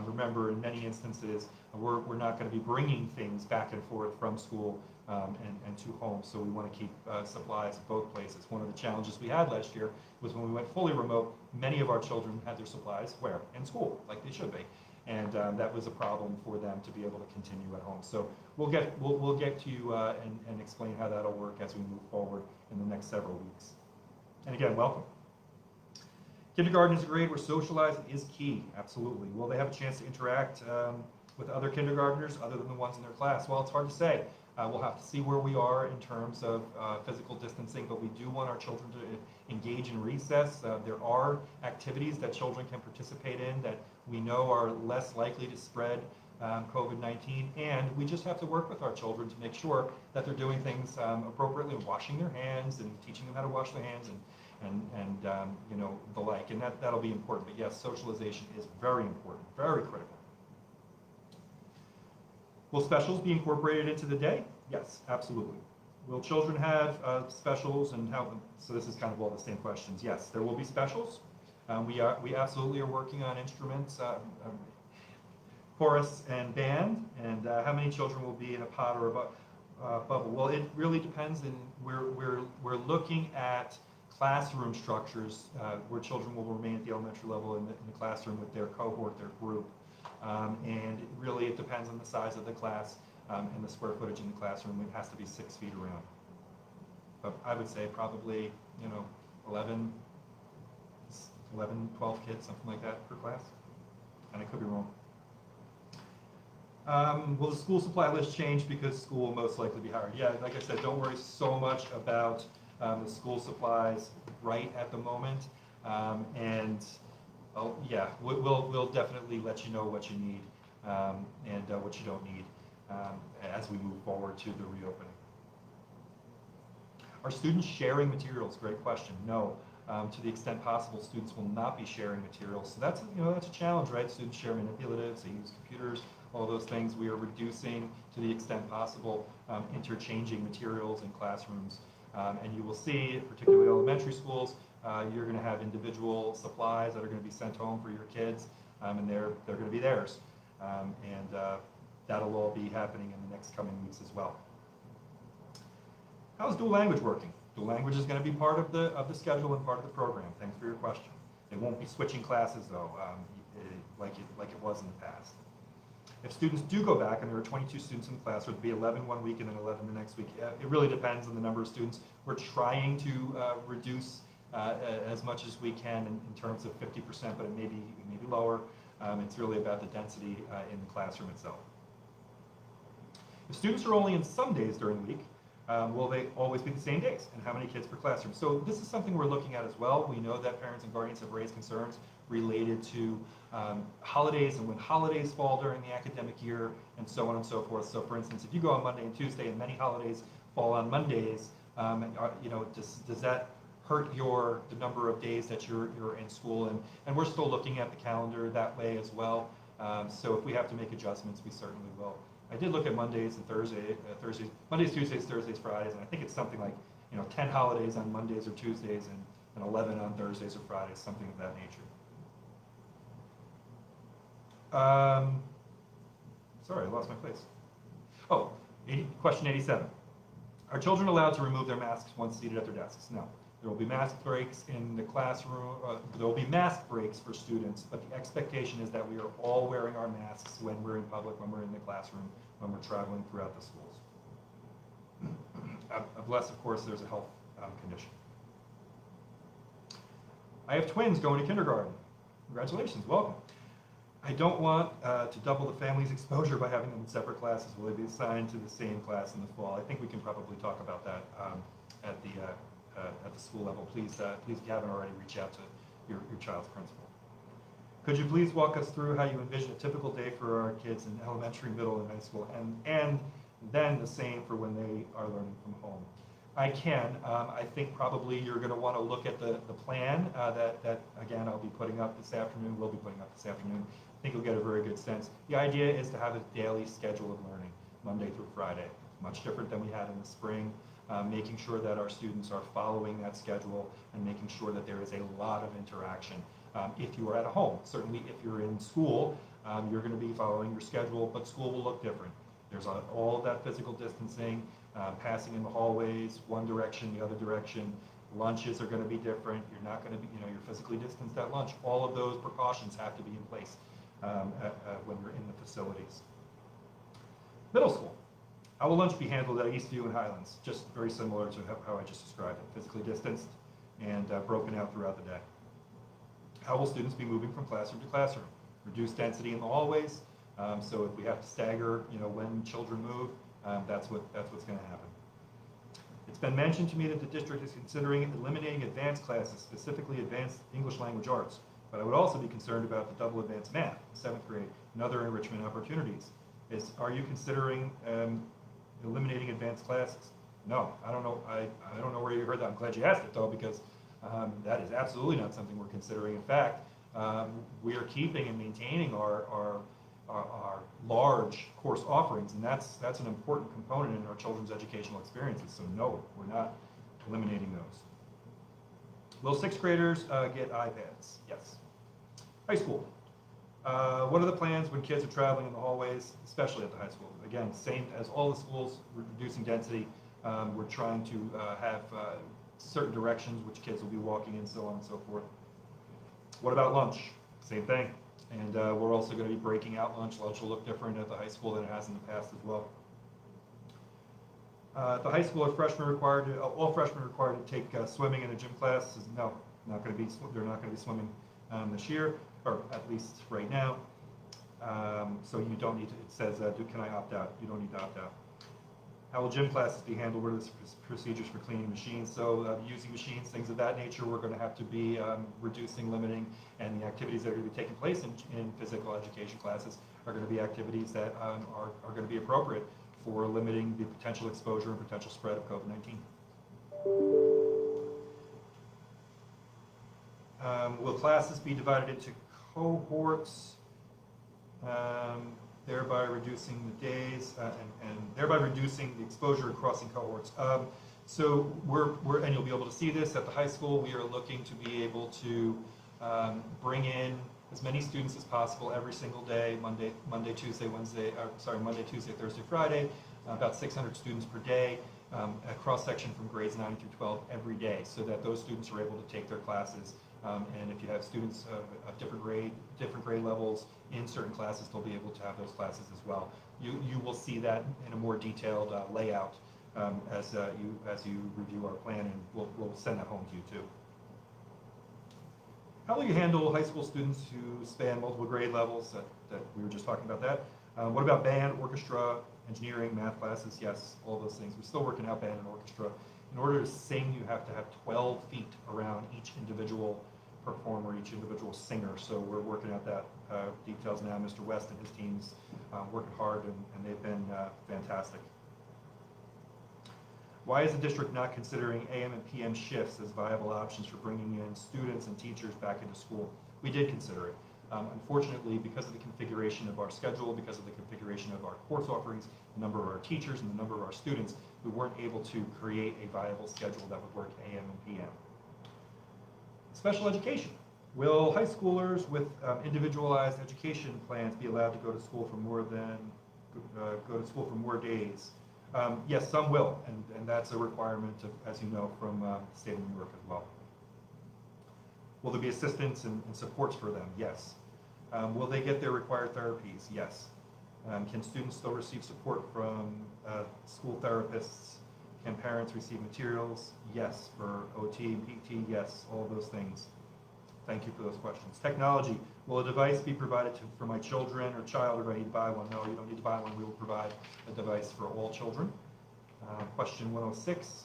Remember, in many instances, we're not going to be bringing things back and forth from school and to home, so we want to keep supplies at both places. One of the challenges we had last year was when we went fully remote, many of our children had their supplies where? In school, like they should be. And that was a problem for them to be able to continue at home. So we'll get to you and explain how that'll work as we move forward in the next several weeks. And again, welcome. Kindergarten is a grade where socializing is key, absolutely. Will they have a chance to interact with other kindergartners other than the ones in their class? Well, it's hard to say. We'll have to see where we are in terms of physical distancing, but we do want our children to engage in recess. There are activities that children can participate in that we know are less likely to spread COVID-19, and we just have to work with our children to make sure that they're doing things appropriately, washing their hands and teaching them how to wash their hands and the like, and that'll be important. But yes, socialization is very important, very critical. Will specials be incorporated into the day? Yes, absolutely. Will children have specials and how? So this is kind of all the same questions. Yes, there will be specials. We absolutely are working on instruments, chorus and band, and how many children will be in a pod or a bubble? Well, it really depends, and we're looking at classroom structures where children will remain at the elementary level in the classroom with their cohort, their group, and really it depends on the size of the class and the square footage in the classroom. It has to be 6 feet around. But I would say probably 11, 12 kids, something like that per class, and I could be wrong. Will the school supply list change because school will most likely be hired? Yeah, like I said, don't worry so much about the school supplies right at the moment, yeah, we'll definitely let you know what you need and what you don't need as we move forward to the reopening. Are students sharing materials? Great question. No. To the extent possible, students will not be sharing materials. So that's a challenge, right? Students share manipulatives, they use computers, all those things. We are reducing, to the extent possible, interchanging materials in classrooms. And you will see, particularly elementary schools, you're going to have individual supplies that are going to be sent home for your kids, and they're going to be theirs. That'll all be happening in the next coming weeks as well. How's dual language working? Dual language is going to be part of the schedule and part of the program. Thanks for your question. They won't be switching classes though, like it was in the past. If students do go back, and there are 22 students in the class, would it be 11 one week and then 11 the next week? It really depends on the number of students. We're trying to reduce as much as we can in terms of 50%, but it may be lower. It's really about the density in the classroom itself. If students are only in some days during the week, will they always be the same days? And how many kids per classroom? So this is something we're looking at as well. We know that parents and guardians have raised concerns related to holidays and when holidays fall during the academic year and so on and so forth. So for instance, if you go on Monday and Tuesday and many holidays fall on Mondays, does that hurt the number of days that you're in school? And we're still looking at the calendar that way as well. So if we have to make adjustments, we certainly will. I did look at Mondays and Mondays, Tuesdays, Thursdays, Fridays, and I think it's something like 10 holidays on Mondays or Tuesdays and 11 on Thursdays or Fridays, something of that nature. Sorry, I lost my place. Oh, question 87. Are children allowed to remove their masks once seated at their desks? No. There will be mask breaks in the classroom. There will be mask breaks for students, but the expectation is that we are all wearing our masks when we're in public, when we're in the classroom, when we're traveling throughout the schools. Unless, of course, there's a health condition. I have twins going to kindergarten. Congratulations, welcome. I don't want to double the family's exposure by having them in separate classes. Will they be assigned to the same class in the fall? I think we can probably talk about that at the school level. Please, if you haven't already, reach out to your child's principal. Could you please walk us through how you envision a typical day for our kids in elementary, middle, and high school, and then the same for when they are learning from home? I can. I think probably you're going to want to look at the plan that again, I'll be putting up this afternoon, we'll be putting up this afternoon. I think you'll get a very good sense. The idea is to have a daily schedule of learning, Monday through Friday, much different than we had in the spring. Making sure that our students are following that schedule and making sure that there is a lot of interaction. If you are at home, certainly if you're in school, you're going to be following your schedule, but school will look different. There's all of that physical distancing, passing in the hallways, one direction, the other direction. Lunches are going to be different. You're not going to be, you're physically distanced at lunch. All of those precautions have to be in place when you're in the facilities. Middle school. How will lunch be handled at Eastview and Highlands? Just very similar to how I just described it, physically distanced and broken out throughout the day. How will students be moving from classroom to classroom? Reduced density in the hallways, so if we have to stagger, when children move, that's what's going to happen. It's been mentioned to me that the district is considering eliminating advanced classes, specifically advanced English language arts, but I would also be concerned about the double advanced math, 7th grade, and other enrichment opportunities. Are you considering eliminating advanced classes? No, I don't know. I don't know where you heard that. I'm glad you asked it though, because that is absolutely not something we're considering. In fact, we are keeping and maintaining our our large course offerings, and that's an important component in our children's educational experiences. So no, we're not eliminating those. Will sixth graders get iPads? Yes. High school. What are the plans when kids are traveling in the hallways, especially at the high school? Again, same as all the schools, we're reducing density. We're trying to have certain directions which kids will be walking in, so on and so forth. What about lunch? Same thing. And we're also going to be breaking out lunch. Lunch will look different at the high school than it has in the past as well. At the high school, are freshmen required to, all freshmen required to take swimming in a gym class? No, not going to be. They're not going to be swimming this year, or at least right now. So you don't need to. It says, can I opt out? You don't need to opt out. How will gym classes be handled? What are the procedures for cleaning machines? So using machines, things of that nature, we're going to have to be reducing, limiting, and the activities that are going to be taking place in physical education classes are going to be activities that are going to be appropriate for limiting the potential exposure and potential spread of COVID-19. Will classes be divided into cohorts? Thereby reducing the days and thereby reducing the exposure and crossing cohorts. So and you'll be able to see this at the high school. We are looking to be able to bring in as many students as possible every single day, Monday, Tuesday, Thursday, Friday, about 600 students per day, a cross-section from grades 9 through 12 every day, so that those students are able to take their classes. And if you have students of different grade levels in certain classes, they'll be able to have those classes as well. You will see that in a more detailed layout as you review our plan, and we'll send that home to you too. How will you handle high school students who span multiple grade levels? That we were just talking about that. What about band, orchestra, engineering, math classes? Yes, all those things. We're still working out band and orchestra. In order to sing, you have to have 12 feet around each individual performer, each individual singer. So we're working out that details now. Mr. West and his team's working hard, and they've been fantastic. Why is the district not considering AM and PM shifts as viable options for bringing in students and teachers back into school? We did consider it. Unfortunately, because of the configuration of our schedule, because of the configuration of our course offerings, the number of our teachers and the number of our students, we weren't able to create a viable schedule that would work AM and PM. Special education. Will high schoolers with individualized education plans be allowed to go to school for more days? Yes, some will, and that's a requirement, as you know, from the state of New York as well. Will there be assistance and supports for them? Yes. Will they get their required therapies? Yes. Can students still receive support from school therapists? Can parents receive materials? Yes. For OT and PT? Yes. All of those things. Thank you for those questions. Technology. Will a device be provided for my children or child, or do I need to buy one? No, you don't need to buy one. We will provide a device for all children. Question 106.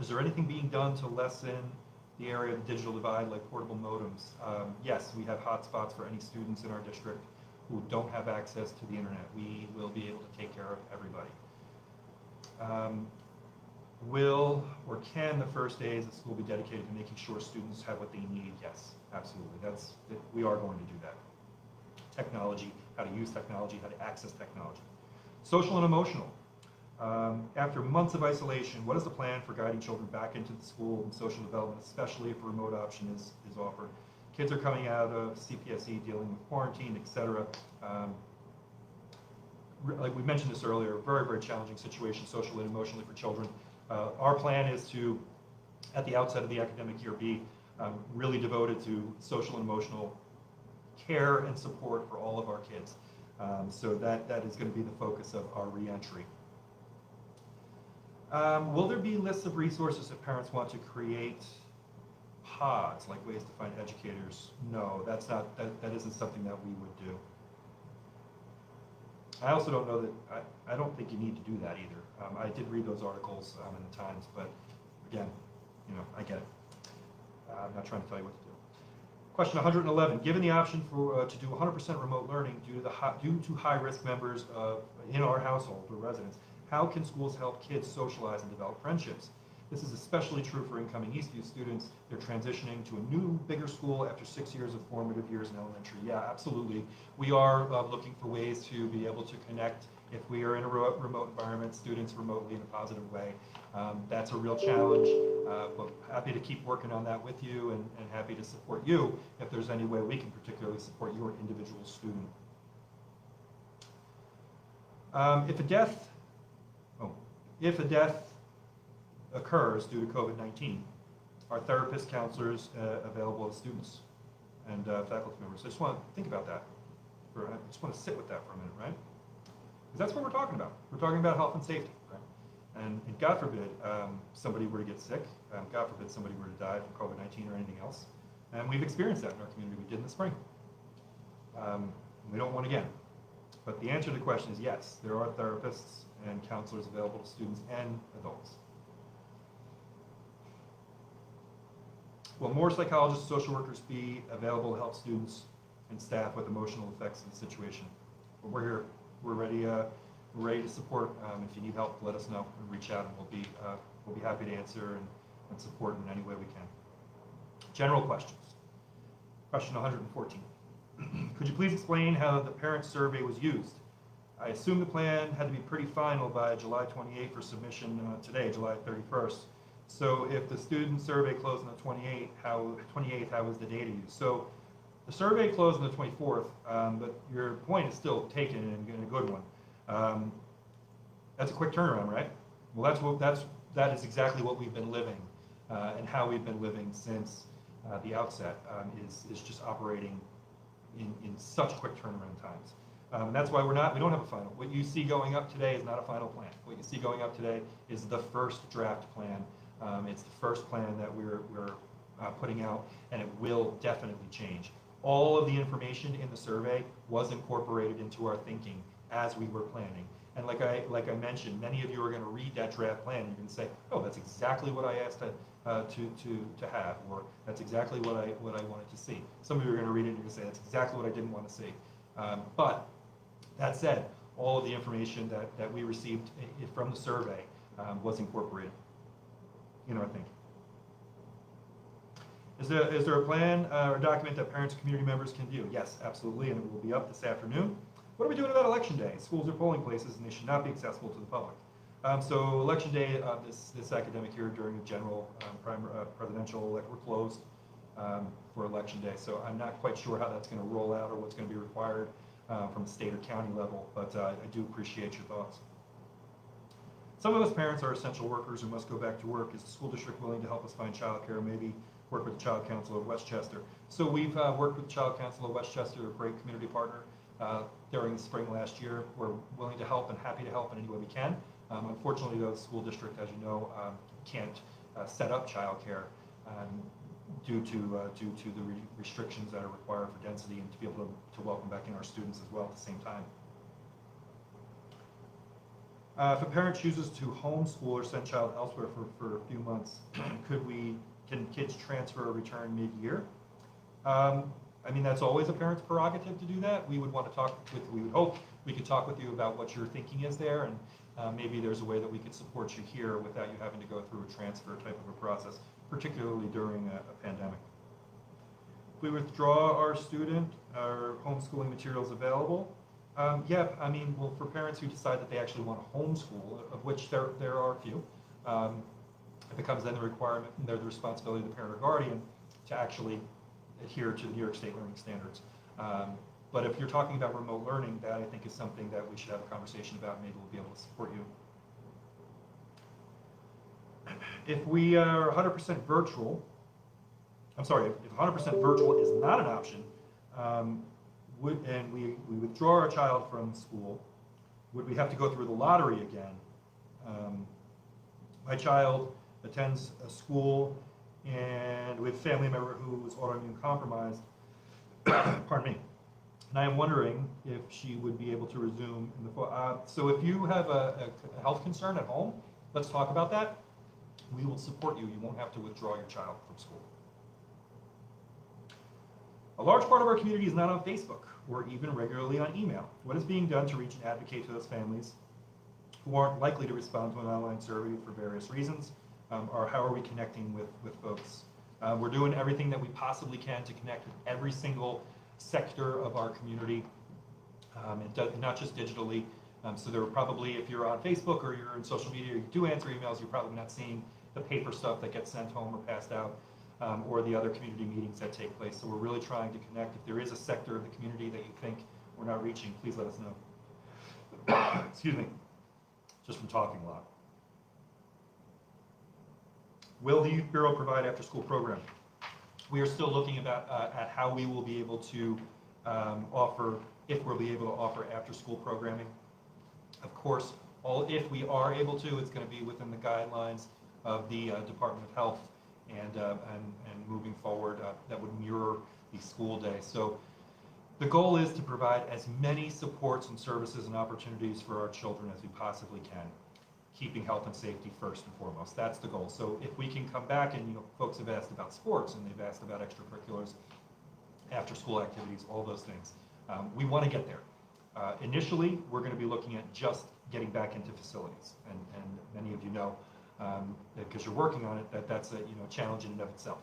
Is there anything being done to lessen the area of the digital divide, like portable modems? Yes, we have hotspots for any students in our district who don't have access to the internet. We will be able to take care of everybody. Will or can the first days of school be dedicated to making sure students have what they need? Yes, absolutely. We are going to do that. Technology, how to use technology, how to access technology. Social and emotional. After months of isolation, what is the plan for guiding children back into the school and social development, especially if a remote option is offered? Kids are coming out of CPSE, dealing with quarantine, etc. Like we mentioned this earlier, very, very challenging situation socially and emotionally for children. Our plan is to, at the outset of the academic year, be really devoted to social and emotional care and support for all of our kids. So that is going to be the focus of our reentry. Will there be lists of resources if parents want to create pods, like ways to find educators? No, that isn't something that we would do. I also don't know that, I don't think you need to do that either. I did read those articles in the Times, but again, I get it. I'm not trying to tell you what to do. Question 111, given the option to do 100% remote learning due to high-risk members in our household or residents, how can schools help kids socialize and develop friendships? This is especially true for incoming Eastview students. They're transitioning to a new, bigger school after 6 years of formative years in elementary. Yeah, absolutely. We are looking for ways to be able to connect if we are in a remote environment, students remotely in a positive way. That's a real challenge, but happy to keep working on that with you and happy to support you if there's any way we can particularly support your individual student. If a death occurs due to COVID-19, are therapists, counselors available to students and faculty members? I just want to think about that. I just want to sit with that for a minute, right? Because that's what we're talking about. We're talking about health and safety, right? And God forbid somebody were to get sick. God forbid somebody were to die from COVID-19 or anything else. And we've experienced that in our community. We did in the spring. We don't want again. But the answer to the question is yes, there are therapists and counselors available to students and adults. Will more psychologists and social workers be available to help students and staff with emotional effects of the situation? But we're here. We're ready to support. If you need help, let us know and reach out, and we'll be happy to answer and support in any way we can. General questions. Question 114. Could you please explain how the parent survey was used? I assume the plan had to be pretty final by July 28th for submission today, July 31st. So if the student survey closed on the 28th, how was the data used? So the survey closed on the 24th, but your point is still taken and a good one. That's a quick turnaround, right? Well, that is exactly what we've been living and how we've been living since the outset is just operating in such quick turnaround times. That's why we don't have a final. What you see going up today is not a final plan. What you see going up today is the first draft plan. It's the first plan that we're putting out, and it will definitely change. All of the information in the survey was incorporated into our thinking as we were planning. And like I mentioned, many of you are going to read that draft plan. You're going to say, "Oh, that's exactly what I asked to have," or "That's exactly what I wanted to see." Some of you are going to read it and you're going to say, "That's exactly what I didn't want to see." But that said, all of the information that we received from the survey was incorporated in our thinking. Is there a plan or document that parents and community members can view? Yes, absolutely, and it will be up this afternoon. What are we doing about Election Day? Schools are polling places, and they should not be accessible to the public. So Election Day, this academic year during the general presidential elect, we're closed for Election Day. So I'm not quite sure how that's going to roll out or what's going to be required from the state or county level, but I do appreciate your thoughts. Some of us parents are essential workers who must go back to work. Is the school district willing to help us find childcare? Maybe work with the Child Council of Westchester. So we've worked with the Child Council of Westchester, a great community partner, during the spring last year. We're willing to help and happy to help in any way we can. Unfortunately, though, the school district, as you know, can't set up childcare due to the restrictions that are required for density and to be able to welcome back in our students as well at the same time. If a parent chooses to homeschool or send child elsewhere for a few months, can kids transfer or return mid-year? I mean, that's always a parent's prerogative to do that. We would want to we would hope we could talk with you about what your thinking is there, and maybe there's a way that we could support you here without you having to go through a transfer type of a process, particularly during a pandemic. If we withdraw our homeschooling materials available, yeah, I mean, well, for parents who decide that they actually want to homeschool, of which there are a few, it becomes then the requirement, and the responsibility of the parent or guardian to actually adhere to the New York State learning standards. But if you're talking about remote learning, that I think is something that we should have a conversation about. Maybe we'll be able to support you. If we are 100% virtual, if 100% virtual is not an option, and we withdraw our child from school, would we have to go through the lottery again? My child attends a school and with a family member who is autoimmune compromised, pardon me, and I am wondering if she would be able to resume in the fall. So if you have a health concern at home, let's talk about that. We will support you. You won't have to withdraw your child from school. A large part of our community is not on Facebook or even regularly on email. What is being done to reach and advocate to those families who aren't likely to respond to an online survey for various reasons? or how are we connecting with folks. We're doing everything that we possibly can to connect with every single sector of our community, not just digitally. So there are probably, if you're on Facebook or you're in social media, you do answer emails, you're probably not seeing the paper stuff that gets sent home or passed out, or the other community meetings that take place. So we're really trying to connect. If there is a sector of the community that you think we're not reaching, please let us know. Excuse me, just from talking a lot. Will the Youth Bureau provide after-school program? We are still looking at how we will be able to offer, if we'll be able to offer after-school programming. Of course, if we are able to, it's going to be within the guidelines of the Department of Health, and moving forward, that would mirror the school day. So the goal is to provide as many supports and services and opportunities for our children as we possibly can, keeping health and safety first and foremost. That's the goal. So if we can come back, and folks have asked about sports, and they've asked about extracurriculars, after-school activities, all those things. We want to get there. Initially, we're going to be looking at just getting back into facilities, and many of you know, because you're working on it, that's a challenge in and of itself.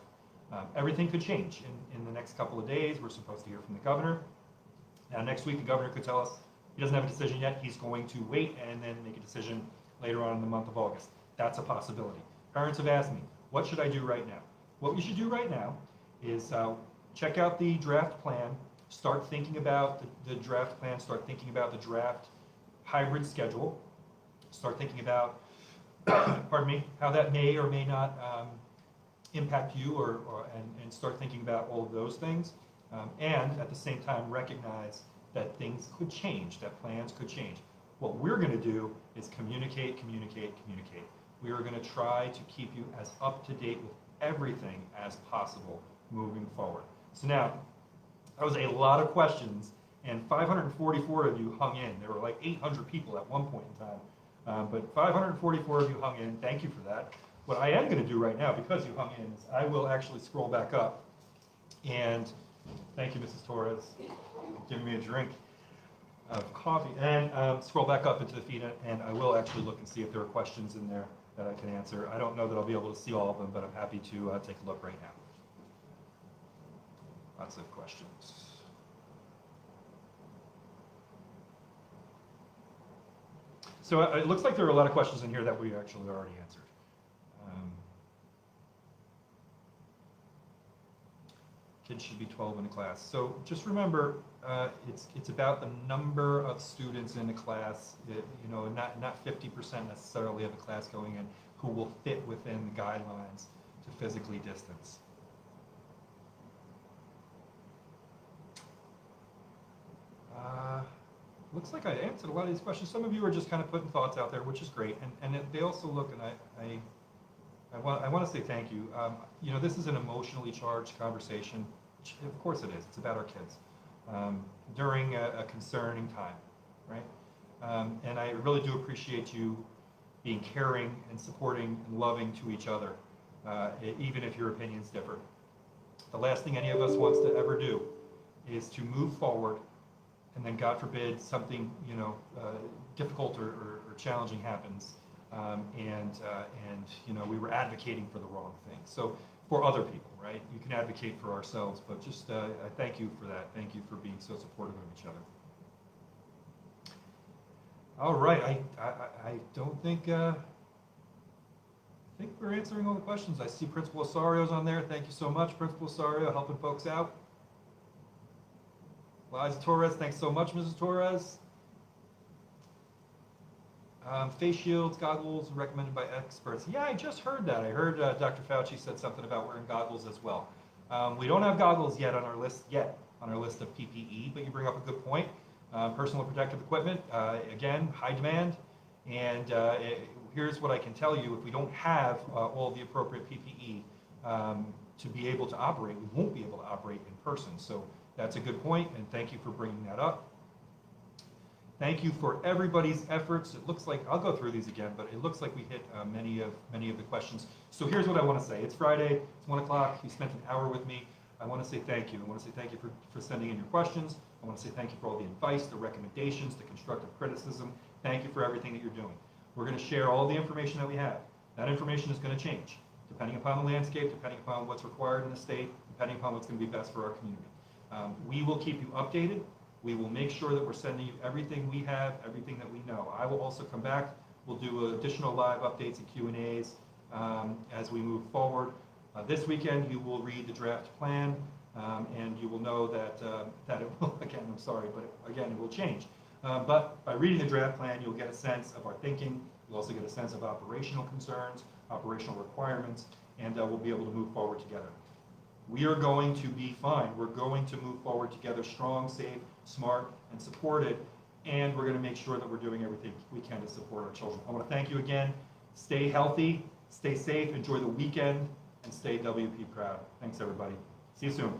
Everything could change in the next couple of days. We're supposed to hear from the governor. Now, next week, the governor could tell us he doesn't have a decision yet. He's going to wait and then make a decision later on in the month of August. That's a possibility. Parents have asked me, what should I do right now? What you should do right now is check out the draft plan, start thinking about the draft plan, start thinking about the draft hybrid schedule, start thinking about, pardon me, how that may or may not impact you, and start thinking about all of those things. And at the same time, recognize that things could change, that plans could change. What we're going to do is communicate, communicate, communicate. We are going to try to keep you as up to date with everything as possible moving forward. So now, that was a lot of questions, and 544 of you hung in. There were like 800 people at one point in time, but 544 of you hung in. Thank you for that. What I am going to do right now, because you hung in, is I will actually scroll back up, and thank you, Mrs. Torres, giving me a drink of coffee, and scroll back up into the feed, and I will actually look and see if there are questions in there that I can answer. I don't know that I'll be able to see all of them, but I'm happy to take a look right now. Lots of questions. So it looks like there are a lot of questions in here that we actually already answered. Kids should be 12 in a class. So just remember, it's about the number of students in a class. Not 50% necessarily of a class going in who will fit within the guidelines to physically distance. Looks like I answered a lot of these questions. Some of you are just kind of putting thoughts out there, which is great, and they also look, and I want to say thank you. This is an emotionally charged conversation. Of course it is. It's about our kids during a concerning time, right? And I really do appreciate you being caring and supporting and loving to each other, even if your opinions differ. The last thing any of us wants to ever do is to move forward, and then God forbid something difficult or challenging happens, and we were advocating for the wrong thing. So for other people, right? You can advocate for ourselves, but just I thank you for that. Thank you for being so supportive of each other. All right, I don't think I think we're answering all the questions. I see Principal Osario's on there. Thank you so much, Principal Osario, helping folks out. Liza Torres, thanks so much, Mrs. Torres. Face shields, goggles recommended by experts. Yeah, I just heard that. I heard Dr. Fauci said something about wearing goggles as well. We don't have goggles yet on our list of PPE, but you bring up a good point. Personal protective equipment, again, high demand. And here's what I can tell you: if we don't have all the appropriate PPE to be able to operate, we won't be able to operate in person. So that's a good point, and thank you for bringing that up. Thank you for everybody's efforts. It looks like, I'll go through these again, but it looks like we hit many of the questions. So here's what I want to say. It's Friday, it's 1 o'clock, you spent an hour with me. I want to say thank you. I want to say thank you for sending in your questions. I want to say thank you for all the advice, the recommendations, the constructive criticism. Thank you for everything that you're doing. We're going to share all the information that we have. That information is going to change, depending upon the landscape, depending upon what's required in the state, depending upon what's going to be best for our community. We will keep you updated. We will make sure that we're sending you everything we have, everything that we know. I will also come back. We'll do additional live updates and Q&As as we move forward. This weekend, you will read the draft plan, and you will know that it will, again, I'm sorry, but again, it will change. But by reading the draft plan, you'll get a sense of our thinking. You'll also get a sense of operational concerns, operational requirements, and we'll be able to move forward together. We are going to be fine. We're going to move forward together, strong, safe, smart, and supported, and we're going to make sure that we're doing everything we can to support our children. I want to thank you again. Stay healthy, stay safe, enjoy the weekend, and stay WP proud. Thanks, everybody. See you soon.